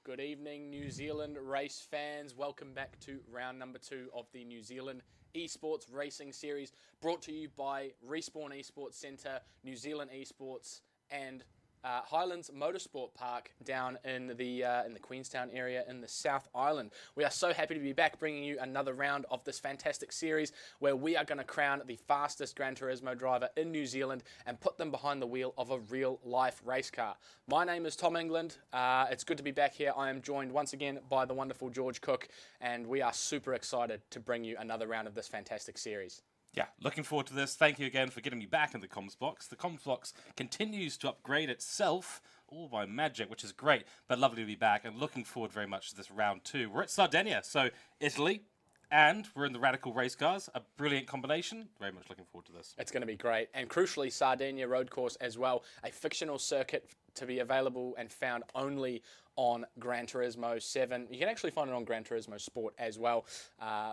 Good evening, New Zealand race fans. Welcome back to round number 2 of the New Zealand eSports Racing Series, brought to you by Respawn Esports Centre, New Zealand Esports, and Highlands Motorsport Park down in the Queenstown area in the South Island. We are so happy to be back, bringing you another round of this fantastic series where we are going to crown the fastest Gran Turismo driver in New Zealand and put them behind the wheel of a real-life race car. My name is Tom England. It's good to be back here. I am joined once again by the wonderful George Cook, and we are super excited to bring you another round of this fantastic series. Yeah, looking forward to this. Thank you again for getting me back in the comms box. The comms box continues to upgrade itself, all by magic, which is great, but lovely to be back and looking forward very much to this round 2. We're at Sardinia, so Italy, and we're in the Radical race cars. A brilliant combination. Very much looking forward to this. It's going to be great. And crucially, Sardinia road course as well, a fictional circuit to be available and found only on Gran Turismo 7. You can actually find it on Gran Turismo Sport as well,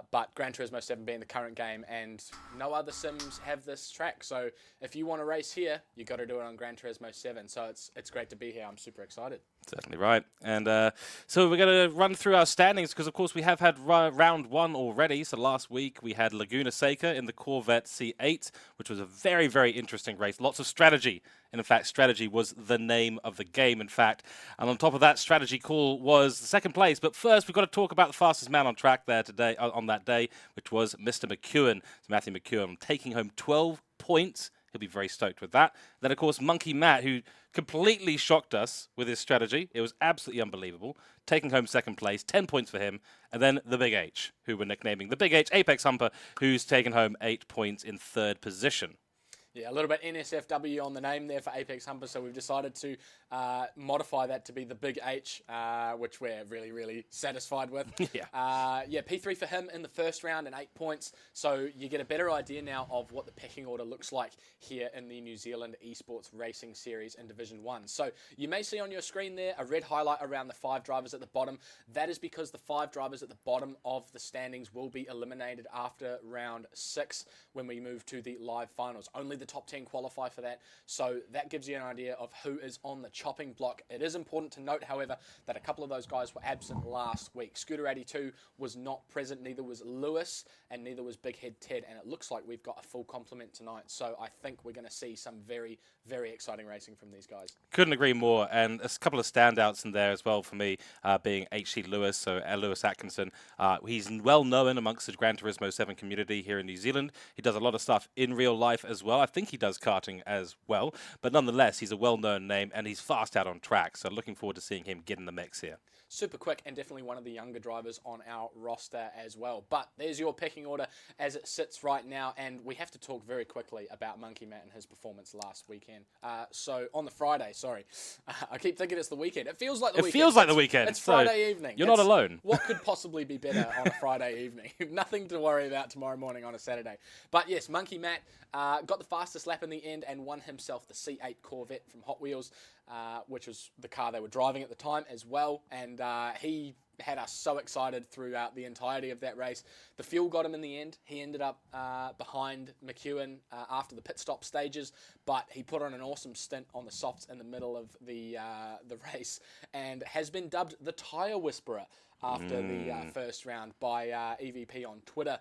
but Gran Turismo 7 being the current game, and no other sims have this track. So if you want to race here, you got to do it on Gran Turismo 7. So it's great to be here. I'm super excited. Certainly right. And so we're going to run through our standings because, of course, we have had round 1 already. So last week we had Laguna Seca in the Corvette C8, which was a very, very interesting race. Lots of strategy. And in fact, strategy was the name of the game, in fact. And on top of that, strategy call was the second place. But first, we've got to talk about the fastest man on track there today, on that day, which was Mr. McEwen. So Matthew McEwen taking home 12 points. He'll be very stoked with that. Then, of course, Monkey Matt, who completely shocked us with his strategy. It was absolutely unbelievable. Taking home second place, 10 points for him. And then the Big H, who we're nicknaming the Big H, Apex Humper, who's taken home 8 points in third position. Yeah, a little bit NSFW on the name there for Apex Humper, so we've decided to modify that to be the Big H, which we're really, really satisfied with. Yeah. P3 for him in the first round and 8 points, so you get a better idea now of what the pecking order looks like here in the New Zealand Esports Racing Series in Division 1. So you may see on your screen there a red highlight around the 5 drivers at the bottom. That is because the 5 drivers at the bottom of the standings will be eliminated after round 6 when we move to the live finals. Only the top 10 qualify for that, so that gives you an idea of who is on the chopping block. It is important to note, however, that a couple of those guys were absent last week. Scooter82 was not present, neither was Lewis, and neither was Big Head Ted, and it looks like we've got a full complement tonight, so I think we're going to see some very, very exciting racing from these guys. Couldn't agree more, and a couple of standouts in there as well for me, being H.C. Lewis, so Lewis Atkinson. He's well known amongst the Gran Turismo 7 community here in New Zealand. He does a lot of stuff in real life as well. I think he does karting as well, but nonetheless, he's a well-known name, and he's fast out on track, so looking forward to seeing him get in the mix here. Super quick and definitely one of the younger drivers on our roster as well. But there's your pecking order as it sits right now, and we have to talk very quickly about Monkey Matt and his performance last weekend. So on the Friday, sorry. I keep thinking it's the weekend. It feels like the weekend. It feels like the weekend. It's Friday evening. You're not alone. What could possibly be better on a Friday evening? Nothing to worry about tomorrow morning on a Saturday. But yes, Monkey Matt got the fastest lap in the end and won himself the C8 Corvette from Hot Wheels, which was the car they were driving at the time as well. And he had us so excited throughout the entirety of that race. The fuel got him in the end. He ended up behind McEwen after the pit stop stages, but he put on an awesome stint on the softs in the middle of the race and has been dubbed the Tyre Whisperer after the first round by EVP on Twitter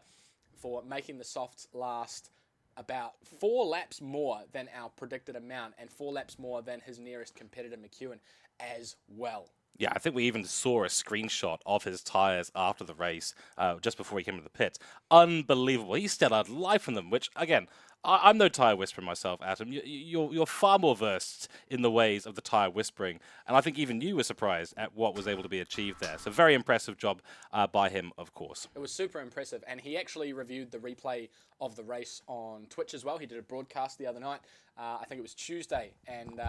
for making the softs last about 4 laps more than our predicted amount and 4 laps more than his nearest competitor McEwen as well. Yeah, I think we even saw a screenshot of his tyres after the race, just before he came to the pits. Unbelievable. He still had life in them, which, again, I'm no tyre whisperer myself, Adam. You're far more versed in the ways of the tyre whispering, and I think even you were surprised at what was able to be achieved there. So very impressive job by him, of course. It was super impressive, and he actually reviewed the replay of the race on Twitch as well. He did a broadcast the other night. I think it was Tuesday, and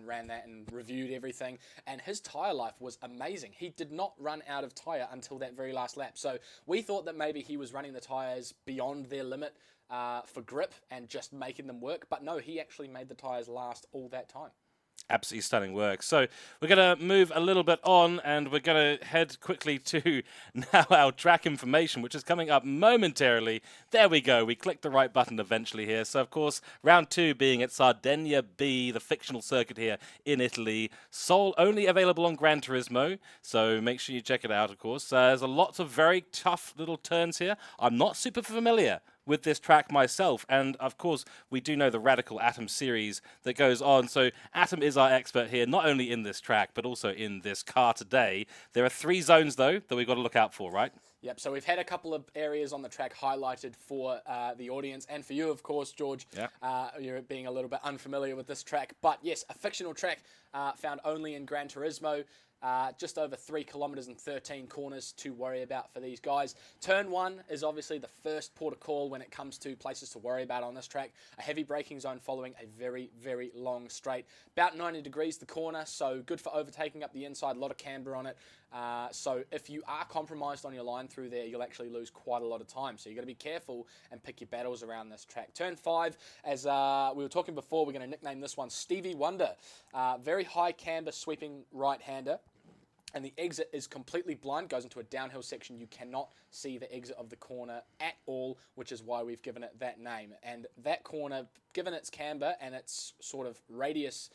ran that and reviewed everything. And his tyre life was amazing. He did not run out of tyre until that very last lap. So we thought that maybe he was running the tyres beyond their limit for grip and just making them work. But no, he actually made the tyres last all that time. Absolutely stunning work. So we're going to move a little bit on, and we're going to head quickly to now our track information, which is coming up momentarily. There we go. We clicked the right button eventually here. So, of course, round 2 being at Sardinia B, the fictional circuit here in Italy. Only available on Gran Turismo, so make sure you check it out, of course. There's a lot of very tough little turns here. I'm not super familiar with this track myself, and of course we do know the Radical Atom series that goes on, so Atom is our expert here, not only in this track but also in this car today. There are 3 zones though that we've got to look out for, right? Yep, so we've had a couple of areas on the track highlighted for the audience and for you, of course, George. Yeah. You're being a little bit unfamiliar with this track, but yes, a fictional track found only in Gran Turismo. Just over 3 kilometers and 13 corners to worry about for these guys. Turn 1 is obviously the first port of call when it comes to places to worry about on this track. A heavy braking zone following a very, very long straight. About 90 degrees the corner, so good for overtaking up the inside, a lot of camber on it. So if you are compromised on your line through there, you'll actually lose quite a lot of time. So you've got to be careful and pick your battles around this track. Turn 5, as we were talking before, we're going to nickname this one Stevie Wonder. Very high camber sweeping right-hander. And the exit is completely blind, goes into a downhill section. You cannot see the exit of the corner at all, which is why we've given it that name. And that corner, given its camber and its sort of radius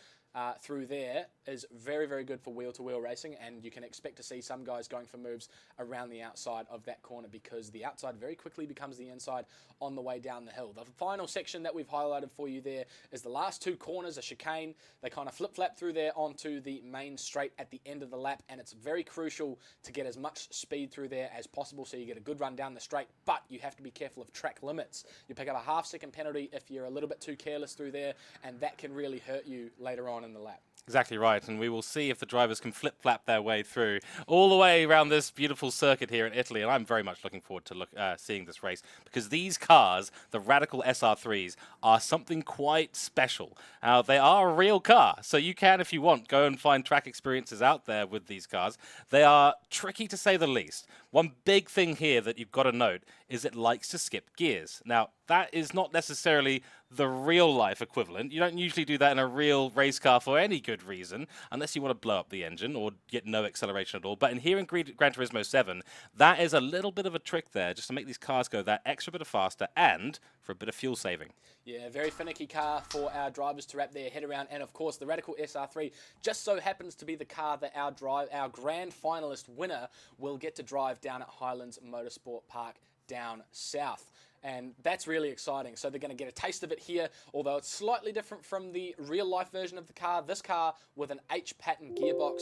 through there, is very, very good for wheel-to-wheel racing, and you can expect to see some guys going for moves around the outside of that corner because the outside very quickly becomes the inside on the way down the hill. The final section that we've highlighted for you there is the last 2 corners, a chicane. They kind of flip-flap through there onto the main straight at the end of the lap, and it's very crucial to get as much speed through there as possible so you get a good run down the straight, but you have to be careful of track limits. You pick up a half-second penalty if you're a little bit too careless through there, and that can really hurt you later on in the lap. Exactly right, and we will see if the drivers can flip-flap their way through all the way around this beautiful circuit here in Italy, and I'm very much looking forward to seeing this race, because these cars, the Radical SR3s, are something quite special. They are a real car, so you can, if you want, go and find track experiences out there with these cars. They are tricky to say the least. One big thing here that you've got to note is it likes to skip gears. Now, that is not necessarily the real-life equivalent. You don't usually do that in a real race car for any good reason, unless you want to blow up the engine or get no acceleration at all. But here in Gran Turismo 7, that is a little bit of a trick there, just to make these cars go that extra bit faster and for a bit of fuel saving. Yeah, very finicky car for our drivers to wrap their head around. And, of course, the Radical SR3 just so happens to be the car that our grand finalist winner will get to drive down at Highlands Motorsport Park down south. And that's really exciting. So they're going to get a taste of it here, although it's slightly different from the real-life version of the car. This car with an H-pattern gearbox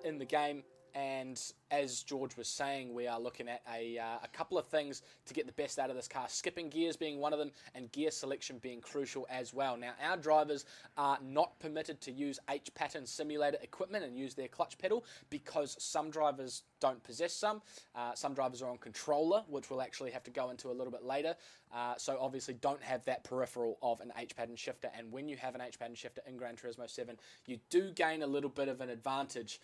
in the game. And as George was saying, we are looking at a couple of things to get the best out of this car. Skipping gears being one of them, and gear selection being crucial as well. Now, our drivers are not permitted to use H-pattern simulator equipment and use their clutch pedal because some drivers don't possess some. Some drivers are on controller, which we'll actually have to go into a little bit later. So obviously don't have that peripheral of an H-pattern shifter. And when you have an H-pattern shifter in Gran Turismo 7, you do gain a little bit of an advantage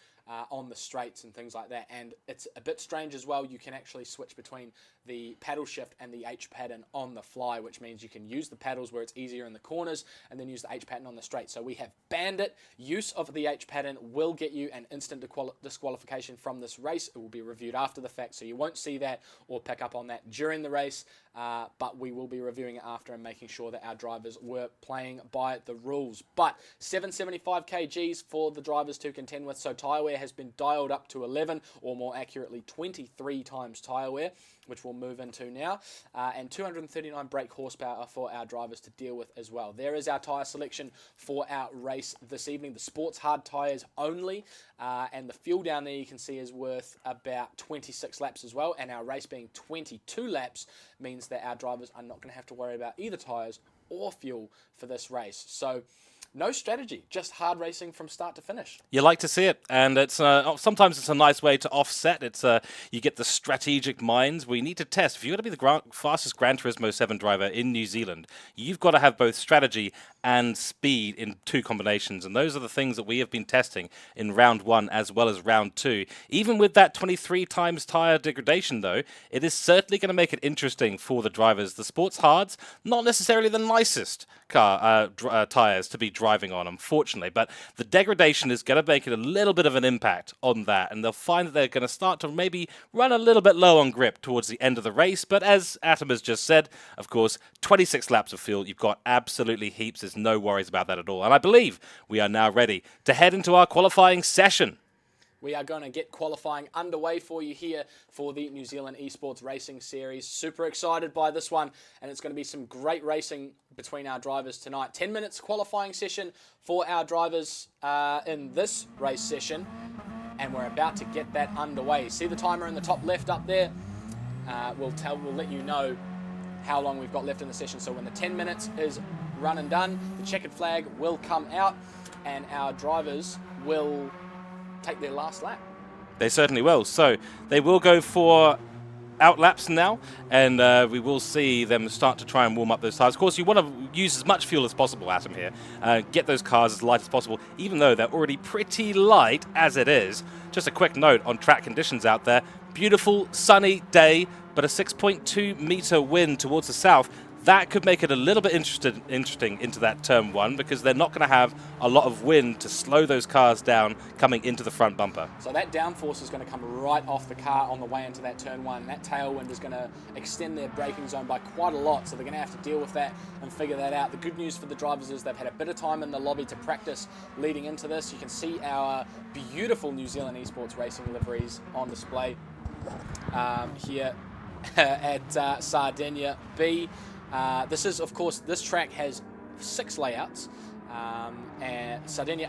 on the straights and things like that. And it's a bit strange as well. You can actually switch between the paddle shift and the H-pattern on the fly, which means you can use the paddles where it's easier in the corners and then use the H-pattern on the straight. So we have banned it. Use of the H-pattern will get you an instant disqualification from this race. It will be reviewed after the fact, so you won't see that or pick up on that during the race, but we will be reviewing it after and making sure that our drivers were playing by the rules. But 775 kgs for the drivers to contend with, so tyre wear has been dialed up to 11, or more accurately 23 times tyre wear, which we'll move into now, and 239 brake horsepower for our drivers to deal with as well. There is our tyre selection for our race this evening. The sports hard tyres only, and the fuel down there you can see is worth about 26 laps as well, and our race being 22 laps means that our drivers are not going to have to worry about either tyres or fuel for this race. So no strategy, just hard racing from start to finish. You like to see it, and it's sometimes it's a nice way to offset. It's you get the strategic minds. We need to test. If you're going to be the fastest Gran Turismo 7 driver in New Zealand, you've got to have both strategy and speed in 2 combinations, and those are the things that we have been testing in round 1 as well as round 2. Even with that 23 times tyre degradation, though, it is certainly going to make it interesting for the drivers. The sports hards, not necessarily the nicest car tyres to be driving driving on, unfortunately. But the degradation is going to make it a little bit of an impact on that, and they'll find that they're going to start to maybe run a little bit low on grip towards the end of the race. But as Atom has just said, of course, 26 laps of fuel, you've got absolutely heaps. There's no worries about that at all. And I believe we are now ready to head into our qualifying session. We are going to get qualifying underway for you here for the New Zealand eSports Racing Series. Super excited by this one, and it's going to be some great racing between our drivers tonight. 10 minutes qualifying session for our drivers in this race session, and we're about to get that underway. See the timer in the top left up there? We'll let you know how long we've got left in the session. So when the 10 minutes is run and done, the checkered flag will come out, and our drivers will take their last lap. They certainly will. So they will go for out laps now, and we will see them start to try and warm up those tires. Of course, you want to use as much fuel as possible, Atom, here. Get those cars as light as possible, even though they're already pretty light as it is. Just a quick note on track conditions out there. Beautiful sunny day, but a 6.2 meter wind towards the south. That could make it a little bit interesting into that turn one, because they're not going to have a lot of wind to slow those cars down coming into the front bumper. So that downforce is going to come right off the car on the way into that turn one. That tailwind is going to extend their braking zone by quite a lot, so they're going to have to deal with that and figure that out. The good news for the drivers is they've had a bit of time in the lobby to practice leading into this. You can see our beautiful New Zealand eSports Racing liveries on display here at Sardinia B. This track has 6 layouts, and Sardinia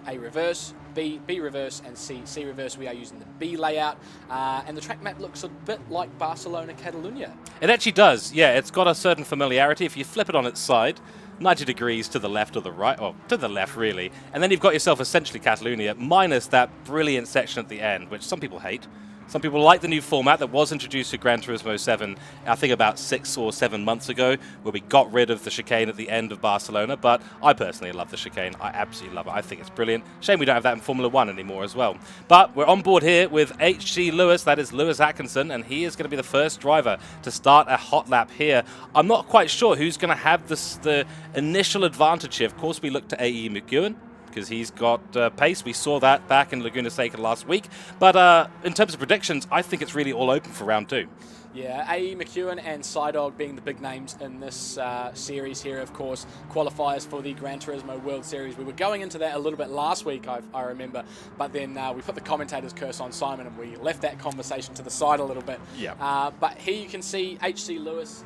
A reverse, B reverse, and C reverse. We are using the B layout, and the track map looks a bit like Barcelona, Catalunya. It actually does, yeah. It's got a certain familiarity. If you flip it on its side, 90 degrees to the left or the right, or to the left really, and then you've got yourself essentially Catalunya, minus that brilliant section at the end, which some people hate. Some people like the new format that was introduced to Gran Turismo 7, I think about 6 or 7 months ago, where we got rid of the chicane at the end of Barcelona, but I personally love the chicane. I absolutely love it. I think it's brilliant. Shame we don't have that in Formula 1 anymore as well. But we're on board here with H.C. Lewis, that is Lewis Atkinson, and he is going to be the first driver to start a hot lap here. I'm not quite sure who's going to have the initial advantage here. Of course, we look to A.E. McEwen, because he's got pace. We saw that back in Laguna Seca last week. But in terms of predictions, I think it's really all open for round 2. Yeah, A.E. McEwen and Psydog being the big names in this series here, of course, qualifiers for the Gran Turismo World Series. We were going into that a little bit last week, I remember, but then we put the commentator's curse on Simon and we left that conversation to the side a little bit. Yeah. But here you can see H.C. Lewis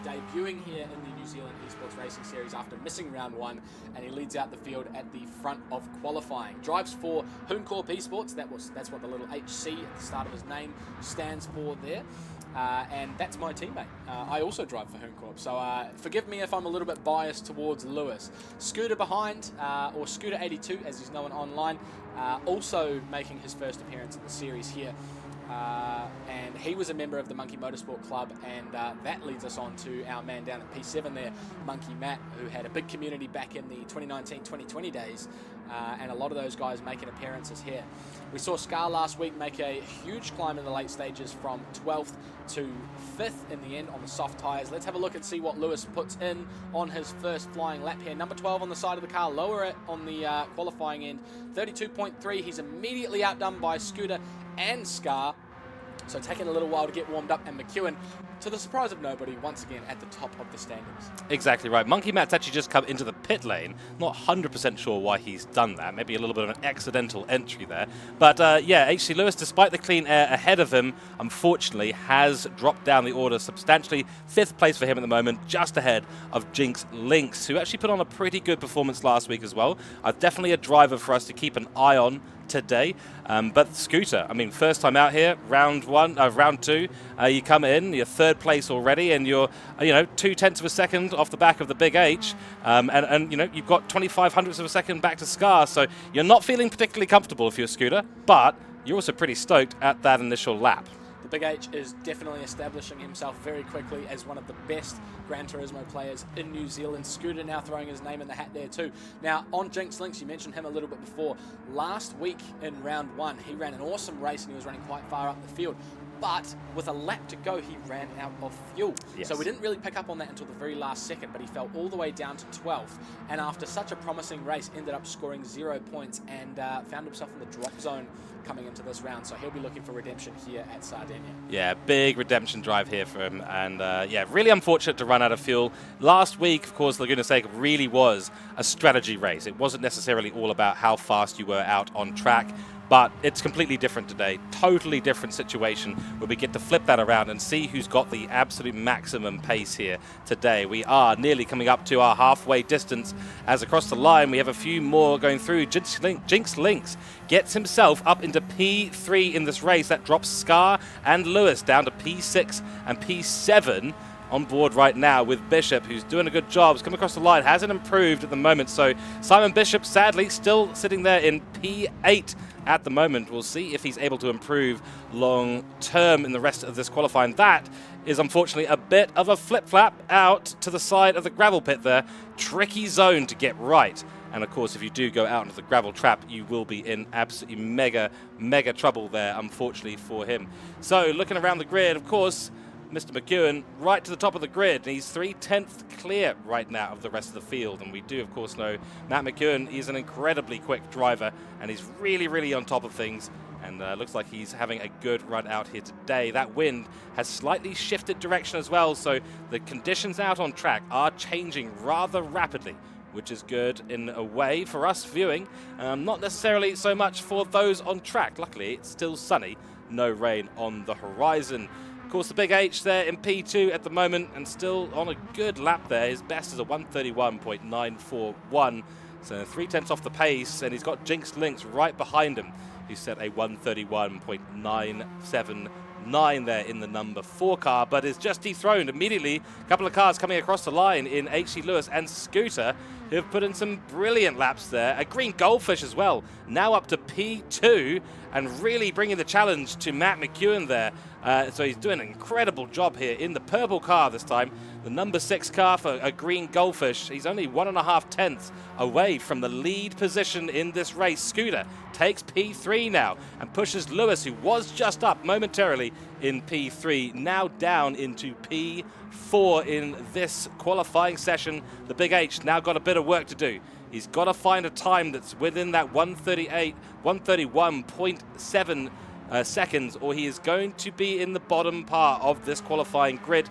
debuting here in the New Zealand eSports Racing Series after missing round 1, and he leads out the field at the front of qualifying. Drives for Hooncorp Esports. That's what the little HC at the start of his name stands for there. And that's my teammate. I also drive for Hooncorp, so forgive me if I'm a little bit biased towards Lewis. Scooter behind, or Scooter82 as he's known online, also making his first appearance in the series here. And he was a member of the Monkey Motorsport Club, and that leads us on to our man down at P7 there, Monkey Matt, who had a big community back in the 2019-2020 days, and a lot of those guys making appearances here. We saw Scar last week make a huge climb in the late stages from 12th to 5th in the end on the soft tyres. Let's have a look and see what Lewis puts in on his first flying lap here. Number 12 on the side of the car, lower it on the qualifying end, 32.3. He's immediately outdone by Scooter and Scar, so taking a little while to get warmed up, and McEwen, to the surprise of nobody, once again at the top of the standings. Exactly right. Monkey Matt's actually just come into the pit lane. Not 100% sure why he's done that. Maybe a little bit of an accidental entry there. But yeah, H.C. Lewis, despite the clean air ahead of him, unfortunately has dropped down the order substantially. 5th place for him at the moment, just ahead of Jinx Lynx, who actually put on a pretty good performance last week as well. Definitely a driver for us to keep an eye on today. But Scooter, I mean, first time out here, round 2, you come in, you're 3rd place already, and you're 0.2 of a second off the back of the Big H, and you've got 25 hundredths of a second back to Scar, so you're not feeling particularly comfortable if you're Scooter, but you're also pretty stoked at that initial lap. The Big H is definitely establishing himself very quickly as one of the best Gran Turismo players in New Zealand. Scooter now throwing his name in the hat there too. Now, on Jinx Lynx, you mentioned him a little bit before. Last week in round 1, he ran an awesome race and he was running quite far up the field. but with a lap to go, he ran out of fuel. Yes. So we didn't really pick up on that until the very last second, but he fell all the way down to 12th. And after such a promising race, ended up scoring 0 points and found himself in the drop zone coming into this round. So he'll be looking for redemption here at Sardinia. Yeah, big redemption drive here for him. And yeah, really unfortunate to run out of fuel. Last week, of course, Laguna Seca really was a strategy race. It wasn't necessarily all about how fast you were out on track. But it's completely different today. Totally different situation where we get to flip that around and see who's got the absolute maximum pace here today. We are nearly coming up to our halfway distance as across the line we have a few more going through. Jinx Lynx gets himself up into P3 in this race. That drops Scar and Lewis down to P6 and P7. On board right now with Bishop, who's doing a good job. He's come across the line, hasn't improved at the moment. So Simon Bishop, sadly, still sitting there in P8 at the moment. We'll see if he's able to improve long term in the rest of this qualifying. That is unfortunately a bit of a flip-flap out to the side of the gravel pit there. Tricky zone to get right. And of course, if you do go out into the gravel trap, you will be in absolutely mega trouble there, unfortunately for him. So looking around the grid, of course, Mr. McEwen right to the top of the grid. He's 3/10 clear right now of the rest of the field. And we do, of course, know Matt McEwen is an incredibly quick driver, and he's really on top of things. And looks like he's having a good run out here today. That wind has slightly shifted direction as well, so the conditions out on track are changing rather rapidly, which is good in a way for us viewing. Not necessarily so much for those on track. Luckily, it's still sunny, no rain on the horizon. Of course, the Big H there in P2 at the moment and still on a good lap there. His best is a 131.941, so 3/10 off the pace, and he's got Jinx Lynx right behind him, who set a 131.979 there in the number 4 car, but is just dethroned immediately. A couple of cars coming across the line in HC Lewis and Scooter, who have put in some brilliant laps there. A green goldfish as well, now up to P2, and really bringing the challenge to Matt McEwen there. So he's doing an incredible job here in the purple car this time. The number 6 car for a green goldfish. He's only 1.5 tenths away from the lead position in this race. Scooter takes P3 now and pushes Lewis, who was just up momentarily in P3, now down into P4 in this qualifying session. The Big H now got a bit of work to do. He's got to find a time that's within that 131.7 seconds, or he is going to be in the bottom part of this qualifying grid.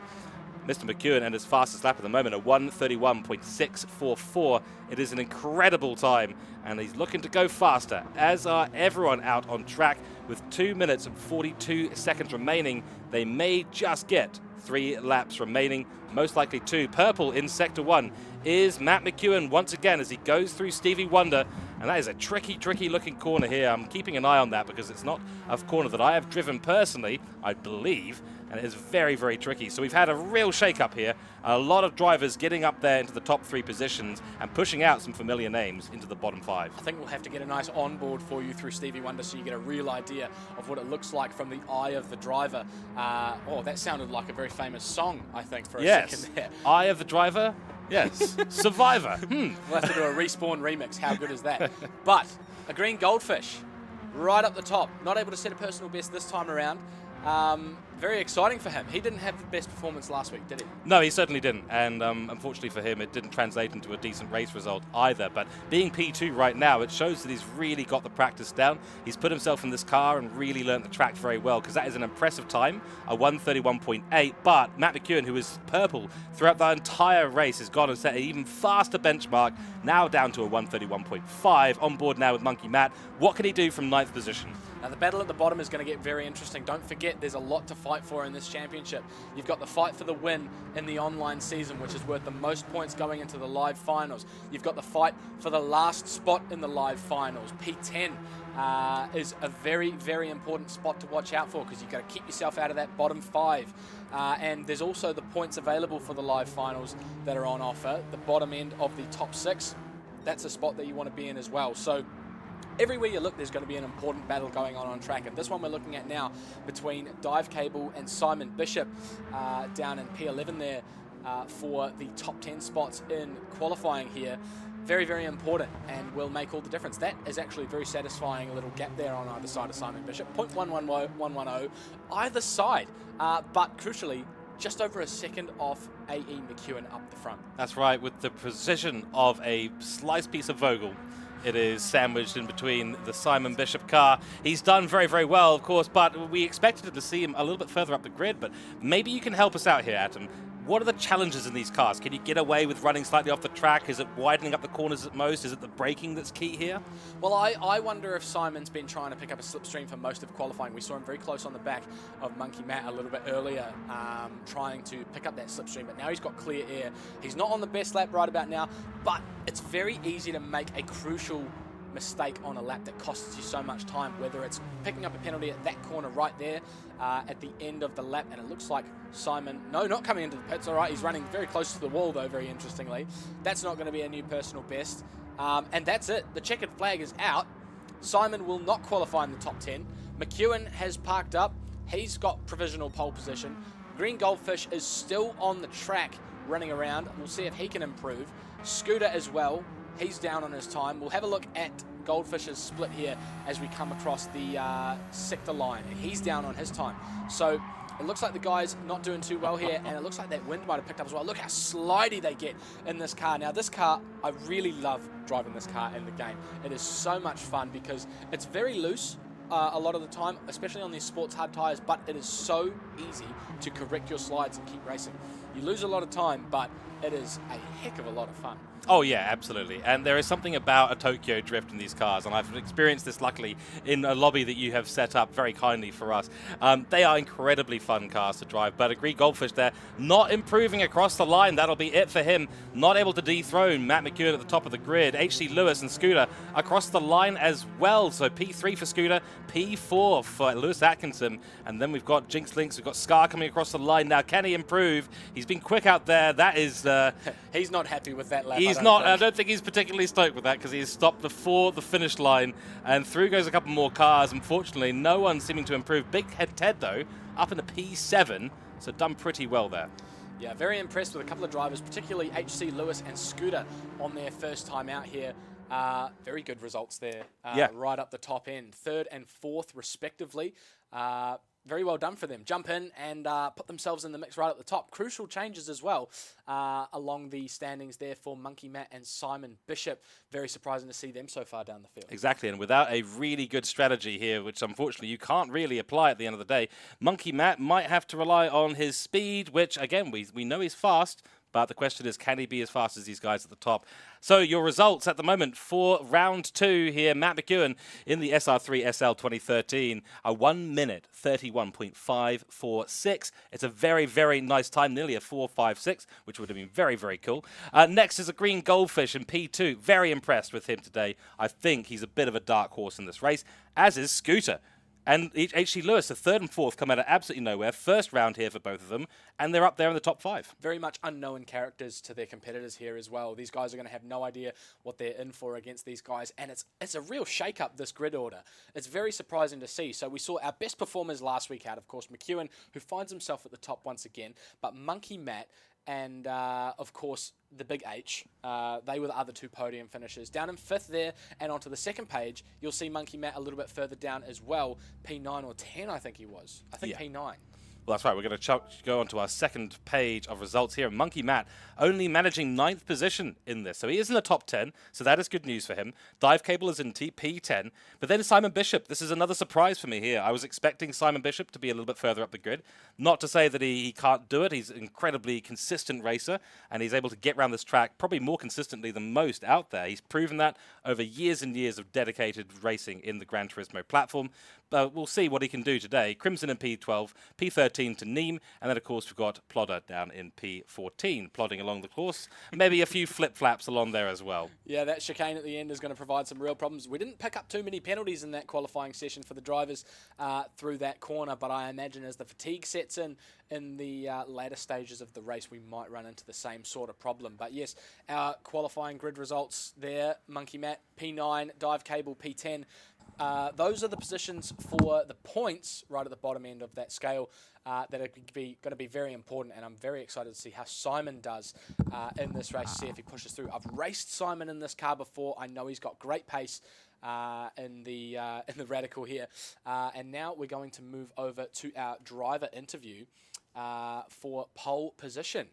Mr. McEwen and his fastest lap at the moment, a 131.644. It is an incredible time, and he's looking to go faster, as are everyone out on track. With 2 minutes and 42 seconds remaining, they may just get 3 laps remaining, most likely 2. Purple in Sector 1 is Matt McEwen once again as he goes through Stevie Wonder, and that is a tricky looking corner here. I'm keeping an eye on that because it's not a corner that I have driven personally, I believe, and it is very tricky. So we've had a real shake-up here. A lot of drivers getting up there into the top 3 positions and pushing out some familiar names into the bottom 5. I think we'll have to get a nice onboard for you through Stevie Wonder so you get a real idea of what it looks like from the eye of the driver. Oh, that sounded like a very famous song, I think, for a second there. Eye of the driver? Yes. Survivor. We'll have to do a Respawn remix. How good is that? But a green goldfish right up the top. Not able to set a personal best this time around. Very exciting for him. He didn't have the best performance last week, did he? No, he certainly didn't. And unfortunately for him, it didn't translate into a decent race result either. But being P2 right now, it shows that he's really got the practice down. He's put himself in this car and really learned the track very well, because that is an impressive time, a 131.8. But Matt McEwen, who is purple throughout the entire race, has gone and set an even faster benchmark, now down to a 131.5. On board now with Monkey Matt. What can he do from 9th position? Now, the battle at the bottom is going to get very interesting. Don't forget, there's a lot to fight for in this championship. You've got the fight for the win in the online season, which is worth the most points going into the live finals. You've got the fight for the last spot in the live finals. P10 is a very important spot to watch out for, because you've got to keep yourself out of that bottom 5. And there's also the points available for the live finals that are on offer. The bottom end of the top 6, that's a spot that you want to be in as well. So everywhere you look, there's going to be an important battle going on track. And this one we're looking at now between Dive Cable and Simon Bishop down in P11 there. for the top 10 spots in qualifying here. Very, very important and will make all the difference. That is actually a very satisfying little gap there on either side of Simon Bishop. 0.110 either side, but crucially, just over a second off A.E. McEwen up the front. That's right, with the precision of a sliced piece of Vogel. It is sandwiched in between the Simon Bishop car. He's done very, very well, of course, but we expected to see him a little bit further up the grid. But maybe you can help us out here, Adam. What are the challenges in these cars? Can you get away with running slightly off the track? Is it widening up the corners at most? Is it the braking that's key here? Well, I wonder if Simon's been trying to pick up a slipstream for most of qualifying. We saw him very close on the back of Monkey Matt a little bit earlier, trying to pick up that slipstream, but now he's got clear air. He's not on the best lap right about now, but it's very easy to make a crucial mistake on a lap that costs you so much time, whether it's picking up a penalty at that corner right there at the end of the lap, and it looks like Simon, no, not coming into the pits, all right, he's running very close to the wall though, very interestingly. That's not going to be a new personal best, and that's it. The checkered flag is out. Simon will not qualify in the top 10. McEwen has parked up. He's got provisional pole position. Green Goldfish is still on the track running around. We'll see if he can improve. Scooter as well. He's down on his time. We'll have a look at Goldfish's split here as we come across the sector line. He's down on his time. So it looks like the guy's not doing too well here, and it looks like that wind might have picked up as well. Look how slidey they get in this car. Now, this car, I really love driving this car in the game. It is so much fun because it's very loose a lot of the time, especially on these sports hard tyres, but it is so easy to correct your slides and keep racing. You lose a lot of time, but it is a heck of a lot of fun. Oh yeah, absolutely. And there is something about a Tokyo drift in these cars, and I've experienced this luckily in a lobby that you have set up very kindly for us. They are incredibly fun cars to drive, but a Green Goldfish there not improving across the line. That'll be it for him. Not able to dethrone Matt McEwen at the top of the grid. H.C. Lewis and Scooter across the line as well. So P3 for Scooter, P4 for Lewis Atkinson, and then we've got Jinx Links, we've got Scar coming across the line now. Can he improve? He's been quick out there. That is... He's not happy with that lap. I don't think he's particularly stoked with that because he's stopped before the finish line, and through goes a couple more cars. Unfortunately, no one seeming to improve. Big Head Ted, though, up in the P7, so done pretty well there. Yeah, very impressed with a couple of drivers, particularly H.C. Lewis and Scooter on their first time out here. Very good results there, right up the top end. Third and fourth, respectively. Very well done for them. Jump in and put themselves in the mix right at the top. Crucial changes as well along the standings there for Monkey Matt and Simon Bishop. Very surprising to see them so far down the field. Exactly, and without a really good strategy here, which unfortunately you can't really apply at the end of the day, Monkey Matt might have to rely on his speed, which again, we know he's fast, but the question is, can he be as fast as these guys at the top? So your results at the moment for round 2 here, Matt McEwen in the SR3 SL 2013, a 1 minute 31.546. It's a very, very nice time, nearly a 4.56, which would have been very, very cool. Next is a Green Goldfish in P2. Very impressed with him today. I think he's a bit of a dark horse in this race, as is Scooter. And H.C. Lewis, the third and fourth, come out of absolutely nowhere. First round here for both of them, and they're up there in the top 5. Very much unknown characters to their competitors here as well. These guys are going to have no idea what they're in for against these guys, and it's a real shake-up, this grid order. It's very surprising to see. So we saw our best performers last week out, of course, McEwen, who finds himself at the top once again, but Monkey Matt and, of course, the Big H. They were the other 2 podium finishers. Down in 5th there, and onto the second page, you'll see Monkey Matt a little bit further down as well. P9 or 10, I think he was. I think P9. Well, that's right. We're going to go on to our second page of results here. Monkey Matt only managing 9th position in this. So he is in the top 10, so that is good news for him. Dive Cable is in P10. But then Simon Bishop. This is another surprise for me here. I was expecting Simon Bishop to be a little bit further up the grid. Not to say that he can't do it. He's an incredibly consistent racer, and he's able to get around this track probably more consistently than most out there. He's proven that over years and years of dedicated racing in the Gran Turismo platform. But we'll see what he can do today. Crimson in P12, P13 to Neem, and then, of course, we've got Plodder down in P14, plodding along the course. Maybe a few flip-flaps along there as well. Yeah, that chicane at the end is going to provide some real problems. We didn't pick up too many penalties in that qualifying session for the drivers through that corner, but I imagine as the fatigue sets in the later stages of the race, we might run into the same sort of problem. But yes, our qualifying grid results there, Monkey Matt, P9, Dive Cable, P10, those are the positions for the points right at the bottom end of that scale that are going to be very important, and I'm very excited to see how Simon does in this race, see if he pushes through. I've raced Simon in this car before. I know he's got great pace in the Radical here. And now we're going to move over to our driver interview for pole position.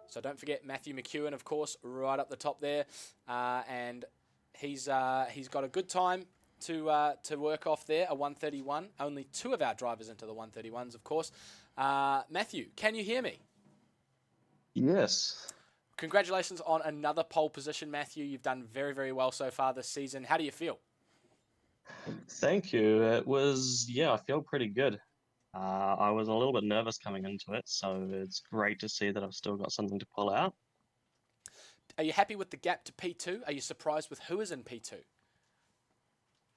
So don't forget Matthew McEwen, of course, right up the top there, and he's got a good time to work off there, a 1:31. Only 2 of our drivers into the 1:31s, of course. Matthew, can you hear me? Yes. Congratulations on another pole position, Matthew. You've done very, very well so far this season. How do you feel? Thank you. I feel pretty good. I was a little bit nervous coming into it, so it's great to see that I've still got something to pull out. Are you happy with the gap to P2? Are you surprised with who is in P2?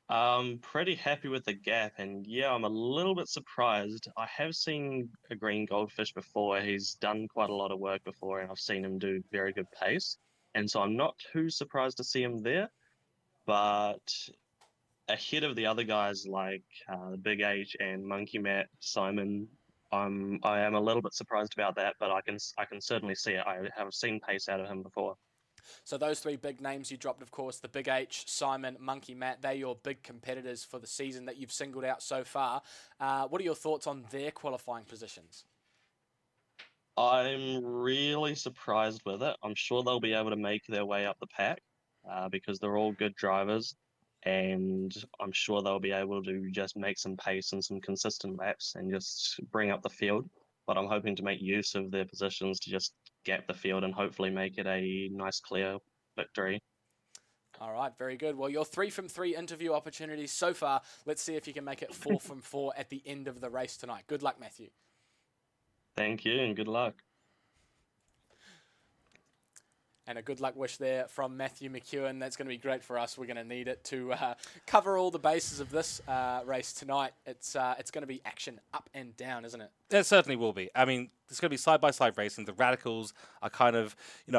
I'm pretty happy with the gap, and yeah, I'm a little bit surprised. I have seen a green goldfish before. He's done quite a lot of work before, and I've seen him do very good pace. And so I'm not too surprised to see him there, but ahead of the other guys like Big H and Monkey Matt, Simon, I am a little bit surprised about that, but I can certainly see it. I have seen pace out of him before. So those 3 big names you dropped, of course, the Big H, Simon, Monkey Matt, they're your big competitors for the season that you've singled out so far. What are your thoughts on their qualifying positions? I'm really surprised with it. I'm sure they'll be able to make their way up the pack because they're all good drivers, and I'm sure they'll be able to just make some pace and some consistent laps and just bring up the field. But I'm hoping to make use of their positions to just gap the field and hopefully make it a nice, clear victory. All right, very good. Well, you're 3 from 3 interview opportunities so far. Let's see if you can make it 4 from 4 at the end of the race tonight. Good luck, Matthew. Thank you and good luck. And a good luck wish there from Matthew McEwen. That's going to be great for us. We're going to need it to cover all the bases of this race tonight. It's going to be action up and down, isn't it? It certainly will be. I mean, it's going to be side-by-side racing. The Radicals are kind of,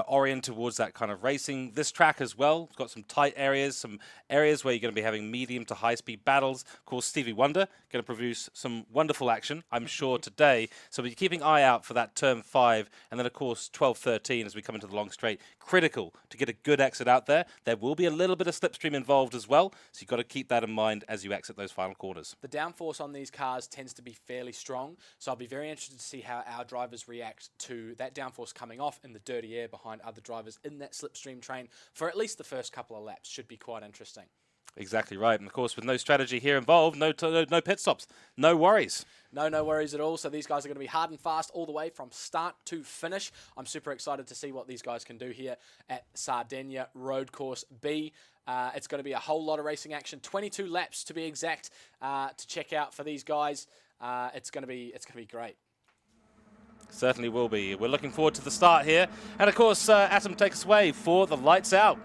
oriented towards that kind of racing. This track as well, it's got some tight areas, some areas where you're going to be having medium to high-speed battles. Of course, Stevie Wonder going to produce some wonderful action, I'm sure, today. So we're keeping an eye out for that turn 5. And then, of course, 12-13 as we come into the long straight. Critical to get a good exit out there. There will be a little bit of slipstream involved as well. So you've got to keep that in mind as you exit those final corners. The downforce on these cars tends to be fairly strong. So I'll be very interested to see how our drivers react to that downforce coming off in the dirty air behind other drivers in that slipstream train for at least the first couple of laps. Should be quite interesting. Exactly right. And of course, with no strategy here involved, no pit stops, no worries. No worries at all. So these guys are going to be hard and fast all the way from start to finish. I'm super excited to see what these guys can do here at Sardinia Road Course B. It's going to be a whole lot of racing action, 22 laps to be exact, to check out for these guys. It's going to be great. Certainly will be. We're looking forward to the start here. And of course, Atom, take us away for the lights out.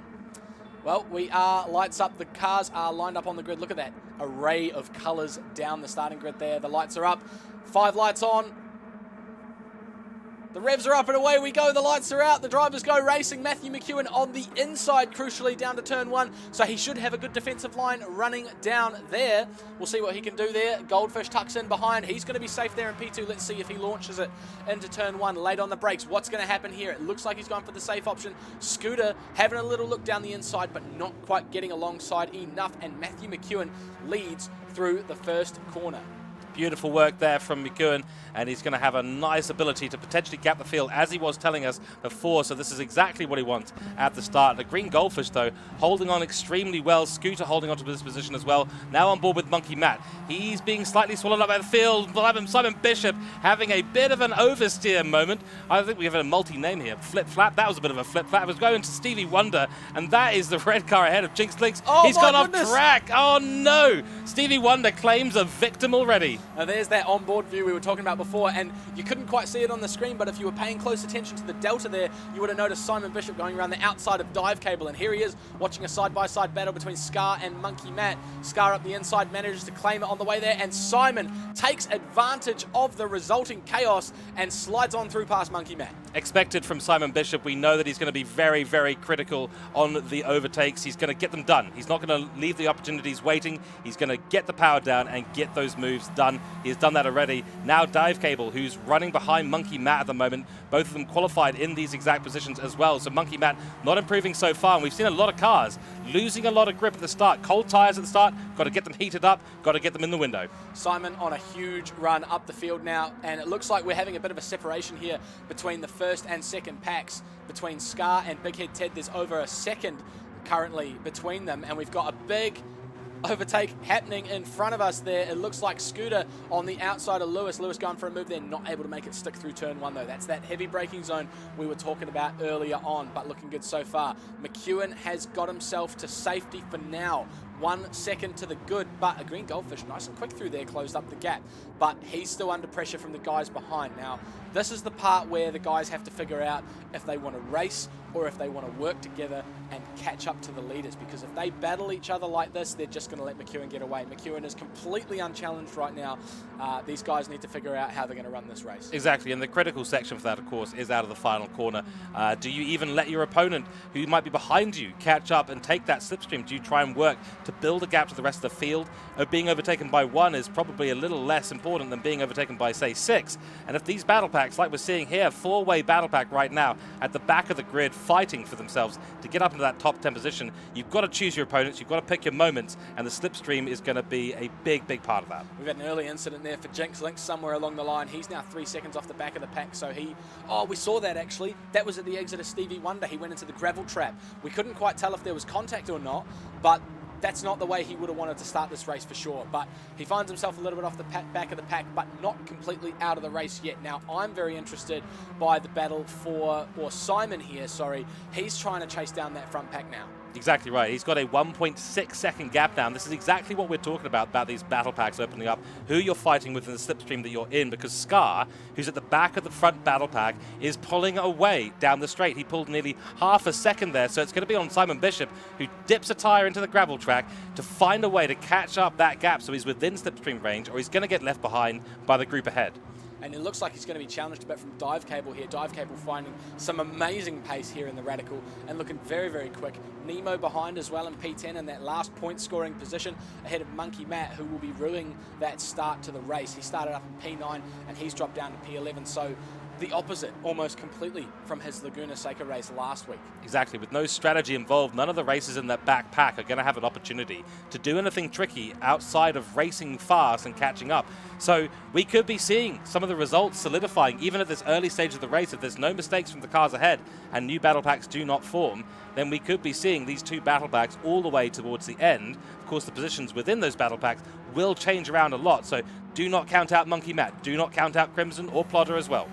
Well, we are lights up. The cars are lined up on the grid. Look at that array of colours down the starting grid there. The lights are up. 5 lights on. The revs are up and away we go. The lights are out. The drivers go racing. Matthew McEwen on the inside, crucially, down to turn 1. So he should have a good defensive line running down there. We'll see what he can do there. Goldfish tucks in behind. He's going to be safe there in P2. Let's see if he launches it into turn 1. Late on the brakes. What's going to happen here? It looks like he's going for the safe option. Scooter having a little look down the inside, but not quite getting alongside enough. And Matthew McEwen leads through the first corner. Beautiful work there from McEwen, and he's going to have a nice ability to potentially gap the field, as he was telling us before. So this is exactly what he wants at the start. The green goldfish, though, holding on extremely well. Scooter holding on to this position as well. Now on board with Monkey Matt. He's being slightly swallowed up by the field. We'll have Simon Bishop having a bit of an oversteer moment. I think we have a multi-name here. Flip-flap. That was a bit of a flip-flap. It was going to Stevie Wonder, and that is the red car ahead of Jinx Links. Oh, he's gone goodness. off track. Oh, no. Stevie Wonder claims a victim already. Now there's that onboard view we were talking about before, and you couldn't quite see it on the screen, but if you were paying close attention to the delta there, you would have noticed Simon Bishop going around the outside of Dive Cable, and here he is watching a side-by-side battle between Scar and Monkey Matt. Scar up the inside manages to claim it on the way there, and Simon takes advantage of the resulting chaos and slides on through past Monkey Matt. Expected from Simon Bishop. We know that he's going to be very, very critical on the overtakes. He's going to get them done. He's not going to leave the opportunities waiting. He's going to get the power down and get those moves done. He has done that already. Now Dive Cable, who's running behind Monkey Matt at the moment. Both of them qualified in these exact positions as well. So Monkey Matt not improving so far. And we've seen a lot of cars losing a lot of grip at the start. Cold tires at the start. Got to get them heated up. Got to get them in the window. Simon on a huge run up the field now, and it looks like we're having a bit of a separation here between the first and second packs. Between Scar and Big Head Ted, there's over a second currently between them, and we've got a big overtake happening in front of us there. It looks like Scooter on the outside of Lewis. Lewis going for a move there, not able to make it stick through turn one though. That's that heavy braking zone we were talking about earlier on, but looking good so far. McEwen has got himself to safety for now. 1 second to the good, but a green goldfish nice and quick through there, closed up the gap, but he's still under pressure from the guys behind. Now this is the part where the guys have to figure out if they want to race or if they want to work together and catch up to the leaders, because if they battle each other like this, they're just going to let McEwen get away. McEwen is completely unchallenged right now. These guys need to figure out how they're going to run this race. Exactly, and the critical section for that, of course, is out of the final corner. Do you even let your opponent, who might be behind you, catch up and take that slipstream? Do you try and work to build a gap to the rest of the field? Being overtaken by 1 is probably a little less important than being overtaken by, say, 6. And if these battle packs, like we're seeing here, 4-way battle pack right now, at the back of the grid, fighting for themselves to get up into that top 10 position, you've got to choose your opponents, you've got to pick your moments, and the slipstream is going to be a big, big part of that. We've had an early incident there for Jinx Link somewhere along the line. He's now 3 seconds off the back of the pack, so we saw that actually. That was at the exit of Stevie Wonder. He went into the gravel trap. We couldn't quite tell if there was contact or not, but that's not the way he would have wanted to start this race for sure. But he finds himself a little bit off the back of the pack, but not completely out of the race yet. Now, I'm very interested by the battle for Simon here, sorry. He's trying to chase down that front pack now. Exactly right. He's got a 1.6 second gap down. This is exactly what we're talking about these battle packs opening up, who you're fighting with in the slipstream that you're in, because Scar, who's at the back of the front battle pack, is pulling away down the straight. He pulled nearly half a second there, so it's going to be on Simon Bishop, who dips a tire into the gravel track to find a way to catch up that gap so he's within slipstream range, or he's going to get left behind by the group ahead. And it looks like he's going to be challenged a bit from Dive Cable here. Dive Cable finding some amazing pace here in the Radical and looking very, very quick. Nemo behind as well in P10 in that last point scoring position ahead of Monkey Matt, who will be ruining that start to the race. He started up in P9 and he's dropped down to P11. So the opposite almost completely from his Laguna Seca race last week. Exactly, with no strategy involved, none of the races in that back pack are going to have an opportunity to do anything tricky outside of racing fast and catching up. So we could be seeing some of the results solidifying even at this early stage of the race. If there's no mistakes from the cars ahead and new battle packs do not form, then we could be seeing these two battle packs all the way towards the end. Of course, the positions within those battle packs will change around a lot, so do not count out Monkey Matt, do not count out Crimson or Plodder as well.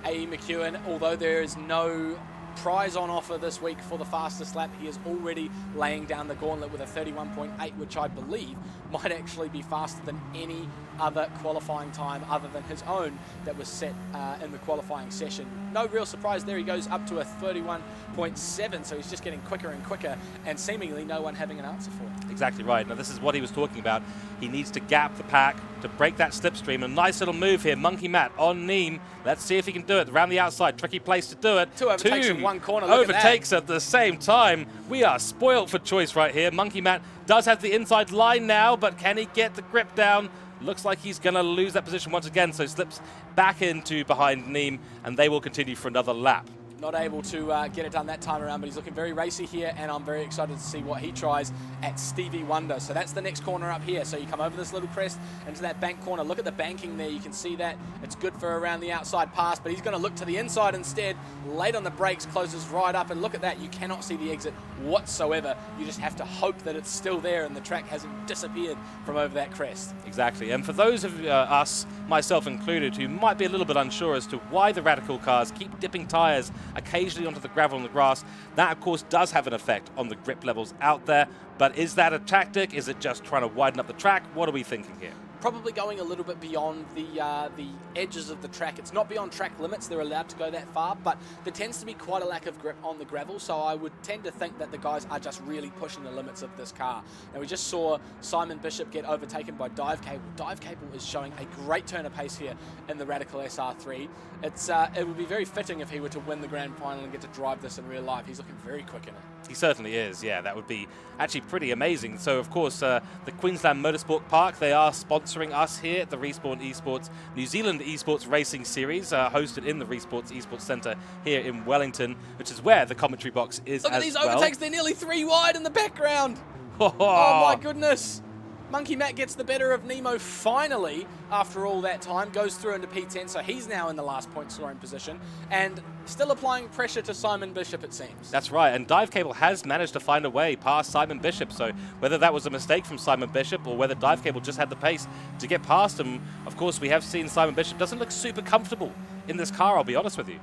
A. McEwen, although there is no prize on offer this week for the fastest lap, he is already laying down the gauntlet with a 31.8, which I believe might actually be faster than any other qualifying time other than his own that was set in the qualifying session. No real surprise there, he goes up to a 31.7, so he's just getting quicker and quicker, and seemingly no one having an answer for it. Exactly right. Now this is what he was talking about. He needs to gap the pack to break that slipstream. A nice little move here. Monkey Matt on Neem. Let's see if he can do it. Around the outside. Tricky place to do it. Two overtakes in one corner. Look overtakes at the same time. We are spoiled for choice right here. Monkey Matt does have the inside line now, but can he get the grip down? Looks like he's going to lose that position once again, so slips back into behind Neem, and they will continue for another lap. Not able to get it done that time around, but he's looking very racy here, and I'm very excited to see what he tries at Stevie Wonder. So that's the next corner up here. So you come over this little crest into that bank corner. Look at the banking there. You can see that. It's good for around the outside pass, but he's going to look to the inside instead. Late on the brakes, closes right up, and look at that. You cannot see the exit whatsoever. You just have to hope that it's still there and the track hasn't disappeared from over that crest. Exactly. And for those of us, myself included, who might be a little bit unsure as to why the Radical cars keep dipping tires occasionally onto the gravel and the grass, that of course does have an effect on the grip levels out there. But is that a tactic? Is it just trying to widen up the track? What are we thinking here? probably going a little bit beyond the edges of the track. It's not beyond track limits, they're allowed to go that far, but there tends to be quite a lack of grip on the gravel, so I would tend to think that the guys are just really pushing the limits of this car. Now we just saw Simon Bishop get overtaken by Dive Cable. Dive Cable is showing a great turn of pace here in the Radical SR3. It would be very fitting if he were to win the grand final and get to drive this in real life. He's looking very quick in it. He certainly is, yeah. That would be actually pretty amazing. So, of course, the Queensland Motorsport Park, they are sponsoring us here at the Respawn Esports New Zealand Esports Racing Series, hosted in the Respawn Esports Centre here in Wellington, which is where the commentary box is. Look at these overtakes, they're nearly 3 wide in the background. Oh my goodness. Monkey Matt gets the better of Nemo finally after all that time, goes through into P10, so he's now in the last point scoring position, and still applying pressure to Simon Bishop, it seems. That's right, and Dive Cable has managed to find a way past Simon Bishop, so whether that was a mistake from Simon Bishop or whether Dive Cable just had the pace to get past him, of course we have seen Simon Bishop doesn't look super comfortable in this car, I'll be honest with you.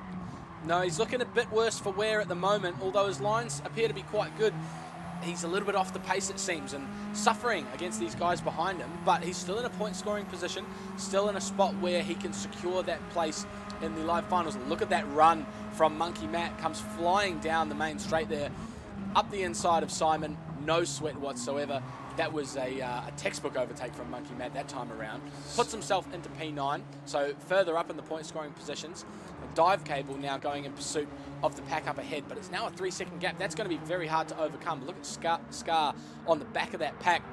No, he's looking a bit worse for wear at the moment, although his lines appear to be quite good. He's a little bit off the pace, it seems, and suffering against these guys behind him, but he's still in a point-scoring position, still in a spot where he can secure that place in the live finals. Look at that run from Monkey Matt, comes flying down the main straight there, up the inside of Simon, no sweat whatsoever. That was a textbook overtake from Monkey Matt that time around. Puts himself into P9, so further up in the point-scoring positions. Dive Cable now going in pursuit of the pack up ahead, but it's now a 3-second gap. That's going to be very hard to overcome. Look at Scar on the back of that pack.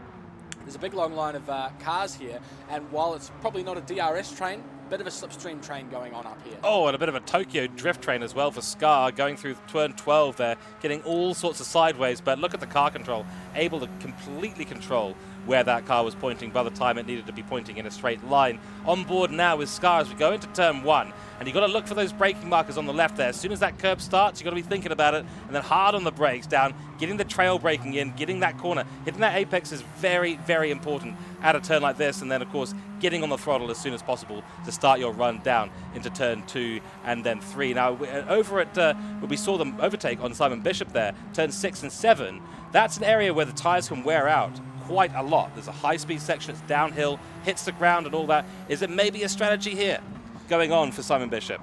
There's a big long line of cars here, and while it's probably not a DRS train, a bit of a slipstream train going on up here. Oh, and a bit of a Tokyo drift train as well for Scar, going through turn 12 there, getting all sorts of sideways, but look at the car control, able to completely control where that car was pointing by the time it needed to be pointing in a straight line. On board now with Scar as we go into turn 1, and you've got to look for those braking markers on the left there. As soon as that curb starts, you've got to be thinking about it, and then hard on the brakes down, getting the trail braking in, getting that corner. Hitting that apex is very, very important at a turn like this, and then, of course, getting on the throttle as soon as possible to start your run down into turn 2 and then 3. Now, over at where we saw them overtake on Simon Bishop there, turn 6 and 7, that's an area where the tyres can wear out quite a lot. There's a high-speed section, it's downhill, hits the ground and all that. Is it maybe a strategy here going on for Simon Bishop?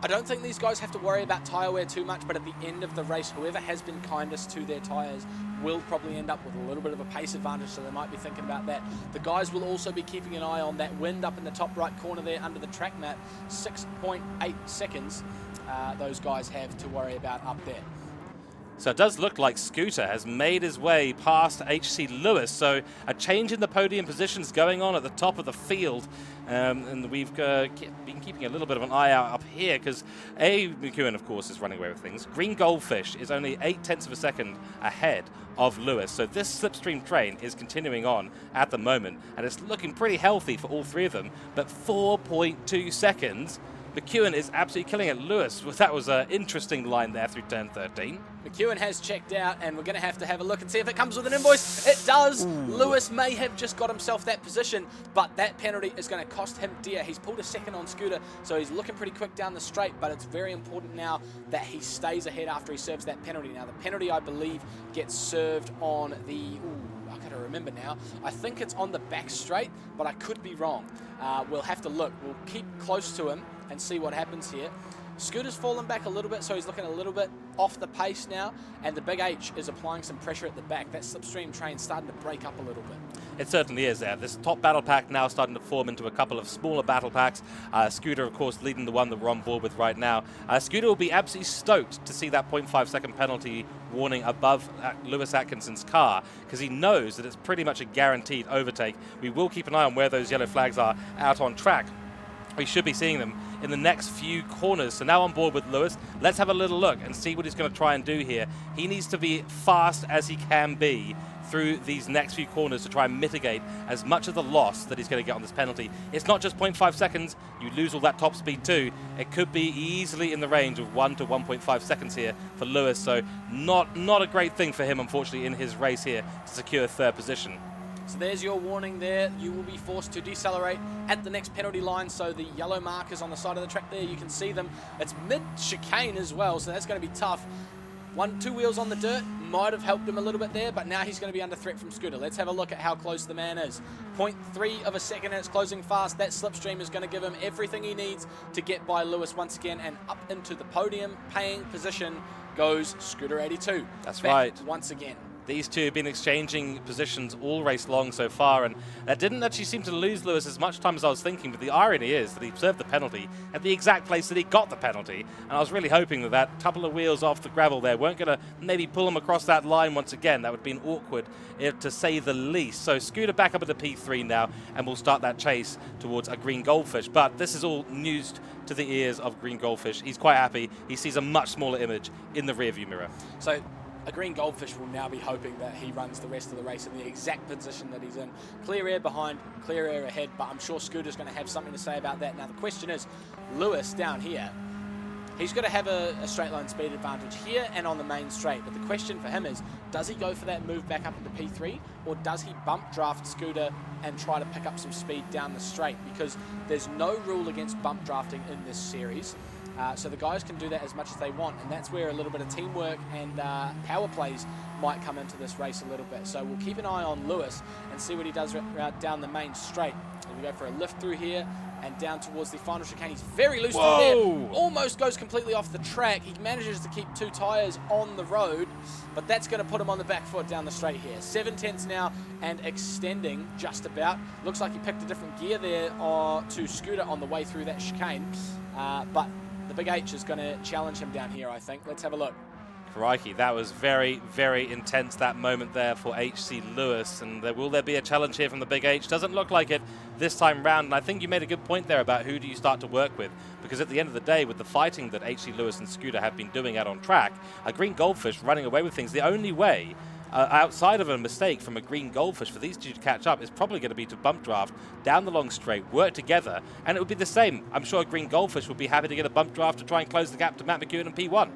I don't think these guys have to worry about tyre wear too much, but at the end of the race, whoever has been kindest to their tyres will probably end up with a little bit of a pace advantage, so they might be thinking about that. The guys will also be keeping an eye on that wind up in the top right corner there under the track mat. 6.8 seconds those guys have to worry about up there. So it does look like Scooter has made his way past HC Lewis. So a change in the podium positions going on at the top of the field. And we've been keeping a little bit of an eye out up here because McEwen, of course, is running away with things. Green Goldfish is only 0.8 of a second ahead of Lewis. So this slipstream train is continuing on at the moment. And it's looking pretty healthy for all three of them. But 4.2 seconds. McEwen is absolutely killing it. Lewis, that was an interesting line there through turn 13. McEwen has checked out, and we're going to have a look and see if it comes with an invoice. It does. Ooh. Lewis may have just got himself that position, but that penalty is going to cost him dear. He's pulled a second on Scooter, so he's looking pretty quick down the straight, but it's very important now that he stays ahead after he serves that penalty. Now, the penalty, I believe, gets served on the... I gotta remember now. I think it's on the back straight, but I could be wrong. We'll have to look. We'll keep close to him and see what happens here. Scooter's fallen back a little bit, so he's looking a little bit off the pace now, and the Big H is applying some pressure at the back. That slipstream train's starting to break up a little bit. It certainly is there. This top battle pack now starting to form into a couple of smaller battle packs. Scooter, of course, leading the one that we're on board with right now. Scooter will be absolutely stoked to see that 0.5 second penalty warning above Lewis Atkinson's car, because he knows that it's pretty much a guaranteed overtake. We will keep an eye on where those yellow flags are out on track. We should be seeing them in the next few corners. So now on board with Lewis, let's have a little look and see what he's going to try and do here. He needs to be fast as he can be through these next few corners to try and mitigate as much of the loss that he's going to get on this penalty. It's not just 0.5 seconds, you lose all that top speed too. It could be easily in the range of 1 to 1.5 seconds here for Lewis, so not a great thing for him, unfortunately, in his race here to secure third position. So there's your warning there. You will be forced to decelerate at the next penalty line. So the yellow markers on the side of the track there, you can see them. It's mid-chicane as well, so that's going to be tough. Two wheels on the dirt might have helped him a little bit there, but now he's going to be under threat from Scooter. Let's have a look at how close the man is. 0.3 of a second, and it's closing fast. That slipstream is going to give him everything he needs to get by Lewis once again, and up into the podium, paying position goes Scooter 82. That's Back right. once again. These two have been exchanging positions all race long so far, and that didn't actually seem to lose Lewis as much time as I was thinking, but the irony is that he served the penalty at the exact place that he got the penalty, and I was really hoping that that couple of wheels off the gravel there weren't going to maybe pull him across that line once again. That would have been awkward, to say the least. So Scooter back up at the P3 now, and we'll start that chase towards a Green Goldfish, but this is all news to the ears of Green Goldfish. He's quite happy. He sees a much smaller image in the rearview mirror. So a Green Goldfish will now be hoping that he runs the rest of the race in the exact position that he's in. Clear air behind, clear air ahead, but I'm sure Scooter's going to have something to say about that. Now the question is, Lewis down here, he's got to have a straight line speed advantage here and on the main straight, but the question for him is, does he go for that move back up into P3, or does he bump draft Scooter and try to pick up some speed down the straight? Because there's no rule against bump drafting in this series. So the guys can do that as much as they want, and that's where a little bit of teamwork and power plays might come into this race a little bit. So we'll keep an eye on Lewis and see what he does down the main straight. We go for a lift through here and down towards the final chicane. He's very loose through there. Almost goes completely off the track. He manages to keep 2 tyres on the road, but that's going to put him on the back foot down the straight here. 7 tenths now and extending just about. Looks like he picked a different gear there to Scooter on the way through that chicane, but the Big H is going to challenge him down here, I think. Let's have a look. Crikey, that was very, very intense, that moment there for HC Lewis. And will there be a challenge here from the Big H? Doesn't look like it this time round. And I think you made a good point there about who do you start to work with. Because at the end of the day, with the fighting that HC Lewis and Scooter have been doing out on track, a Green Goldfish running away with things, the only way outside of a mistake from a Green Goldfish for these two to catch up is probably going to be to bump draft down the long straight, work together, and it would be the same. I'm sure a Green Goldfish would be happy to get a bump draft to try and close the gap to Matt McEwen and P1.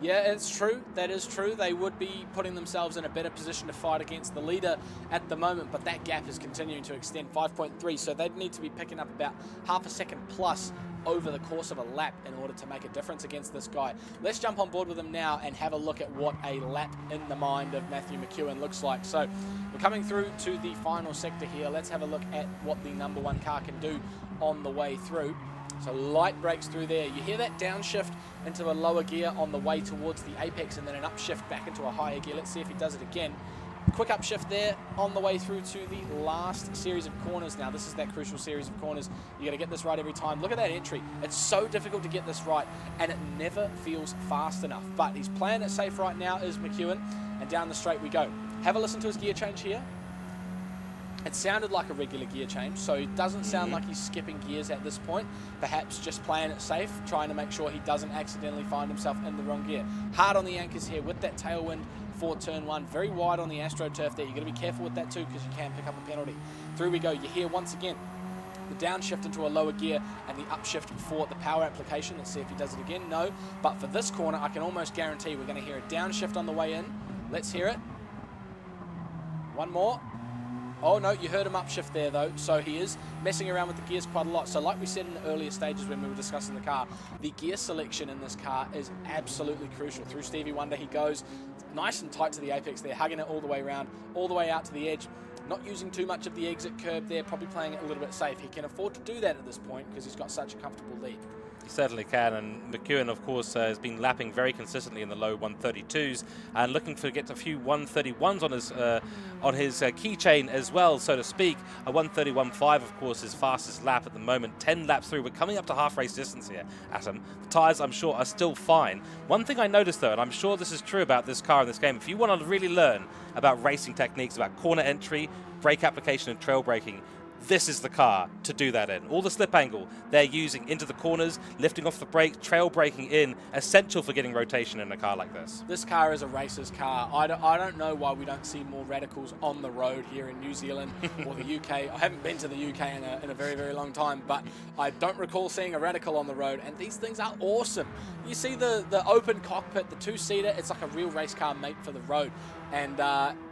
Yeah, it's true. That is true. They would be putting themselves in a better position to fight against the leader at the moment, but that gap is continuing to extend 5.3, so they'd need to be picking up about half a second plus over the course of a lap in order to make a difference against this guy. Let's jump on board with him now and have a look at what a lap in the mind of Matthew McEwen looks like. So we're coming through to the final sector here. Let's have a look at what the number 1 car can do on the way through. So light brakes through there. You hear that downshift into a lower gear on the way towards the apex, and then an upshift back into a higher gear. Let's see if he does it again. Quick upshift there on the way through to the last series of corners. Now this is that crucial series of corners. You got to get this right every time. Look at that entry. It's so difficult to get this right, and it never feels fast enough. But he's playing it safe right now, is McEwen, and down the straight we go. Have a listen to his gear change here. It sounded like a regular gear change, so it doesn't sound like he's skipping gears at this point. Perhaps just playing it safe, trying to make sure he doesn't accidentally find himself in the wrong gear. Hard on the anchors here with that tailwind for turn 1. Very wide on the AstroTurf there. You've got to be careful with that too, because you can pick up a penalty. Through we go. You hear once again the downshift into a lower gear and the upshift for the power application. Let's see if he does it again. No, but for this corner, I can almost guarantee we're going to hear a downshift on the way in. Let's hear it. One more. Oh no, you heard him upshift there though, so he is messing around with the gears quite a lot. So like we said in the earlier stages when we were discussing the car, the gear selection in this car is absolutely crucial. Through Stevie Wonder he goes, nice and tight to the apex there, hugging it all the way around, all the way out to the edge. Not using too much of the exit curb there, probably playing it a little bit safe. He can afford to do that at this point because he's got such a comfortable lead. He certainly can, and McEwen, of course, has been lapping very consistently in the low 132s and looking to get a few 131s on his keychain as well, so to speak. A 131.5, of course, his fastest lap at the moment. 10 laps through. We're coming up to half race distance here, Adam. The tyres, I'm sure, are still fine. One thing I noticed, though, and I'm sure this is true about this car in this game, if you want to really learn about racing techniques, about corner entry, brake application, and trail braking, this is the car to do that in. All the slip angle they're using into the corners, lifting off the brakes, trail braking in, essential for getting rotation in a car like this. This car is a racer's car. I don't know why we don't see more radicals on the road here in New Zealand or the UK. I haven't been to the UK in a very, very long time, but I don't recall seeing a radical on the road, and these things are awesome. You see the open cockpit, the 2-seater, it's like a real race car made for the road. And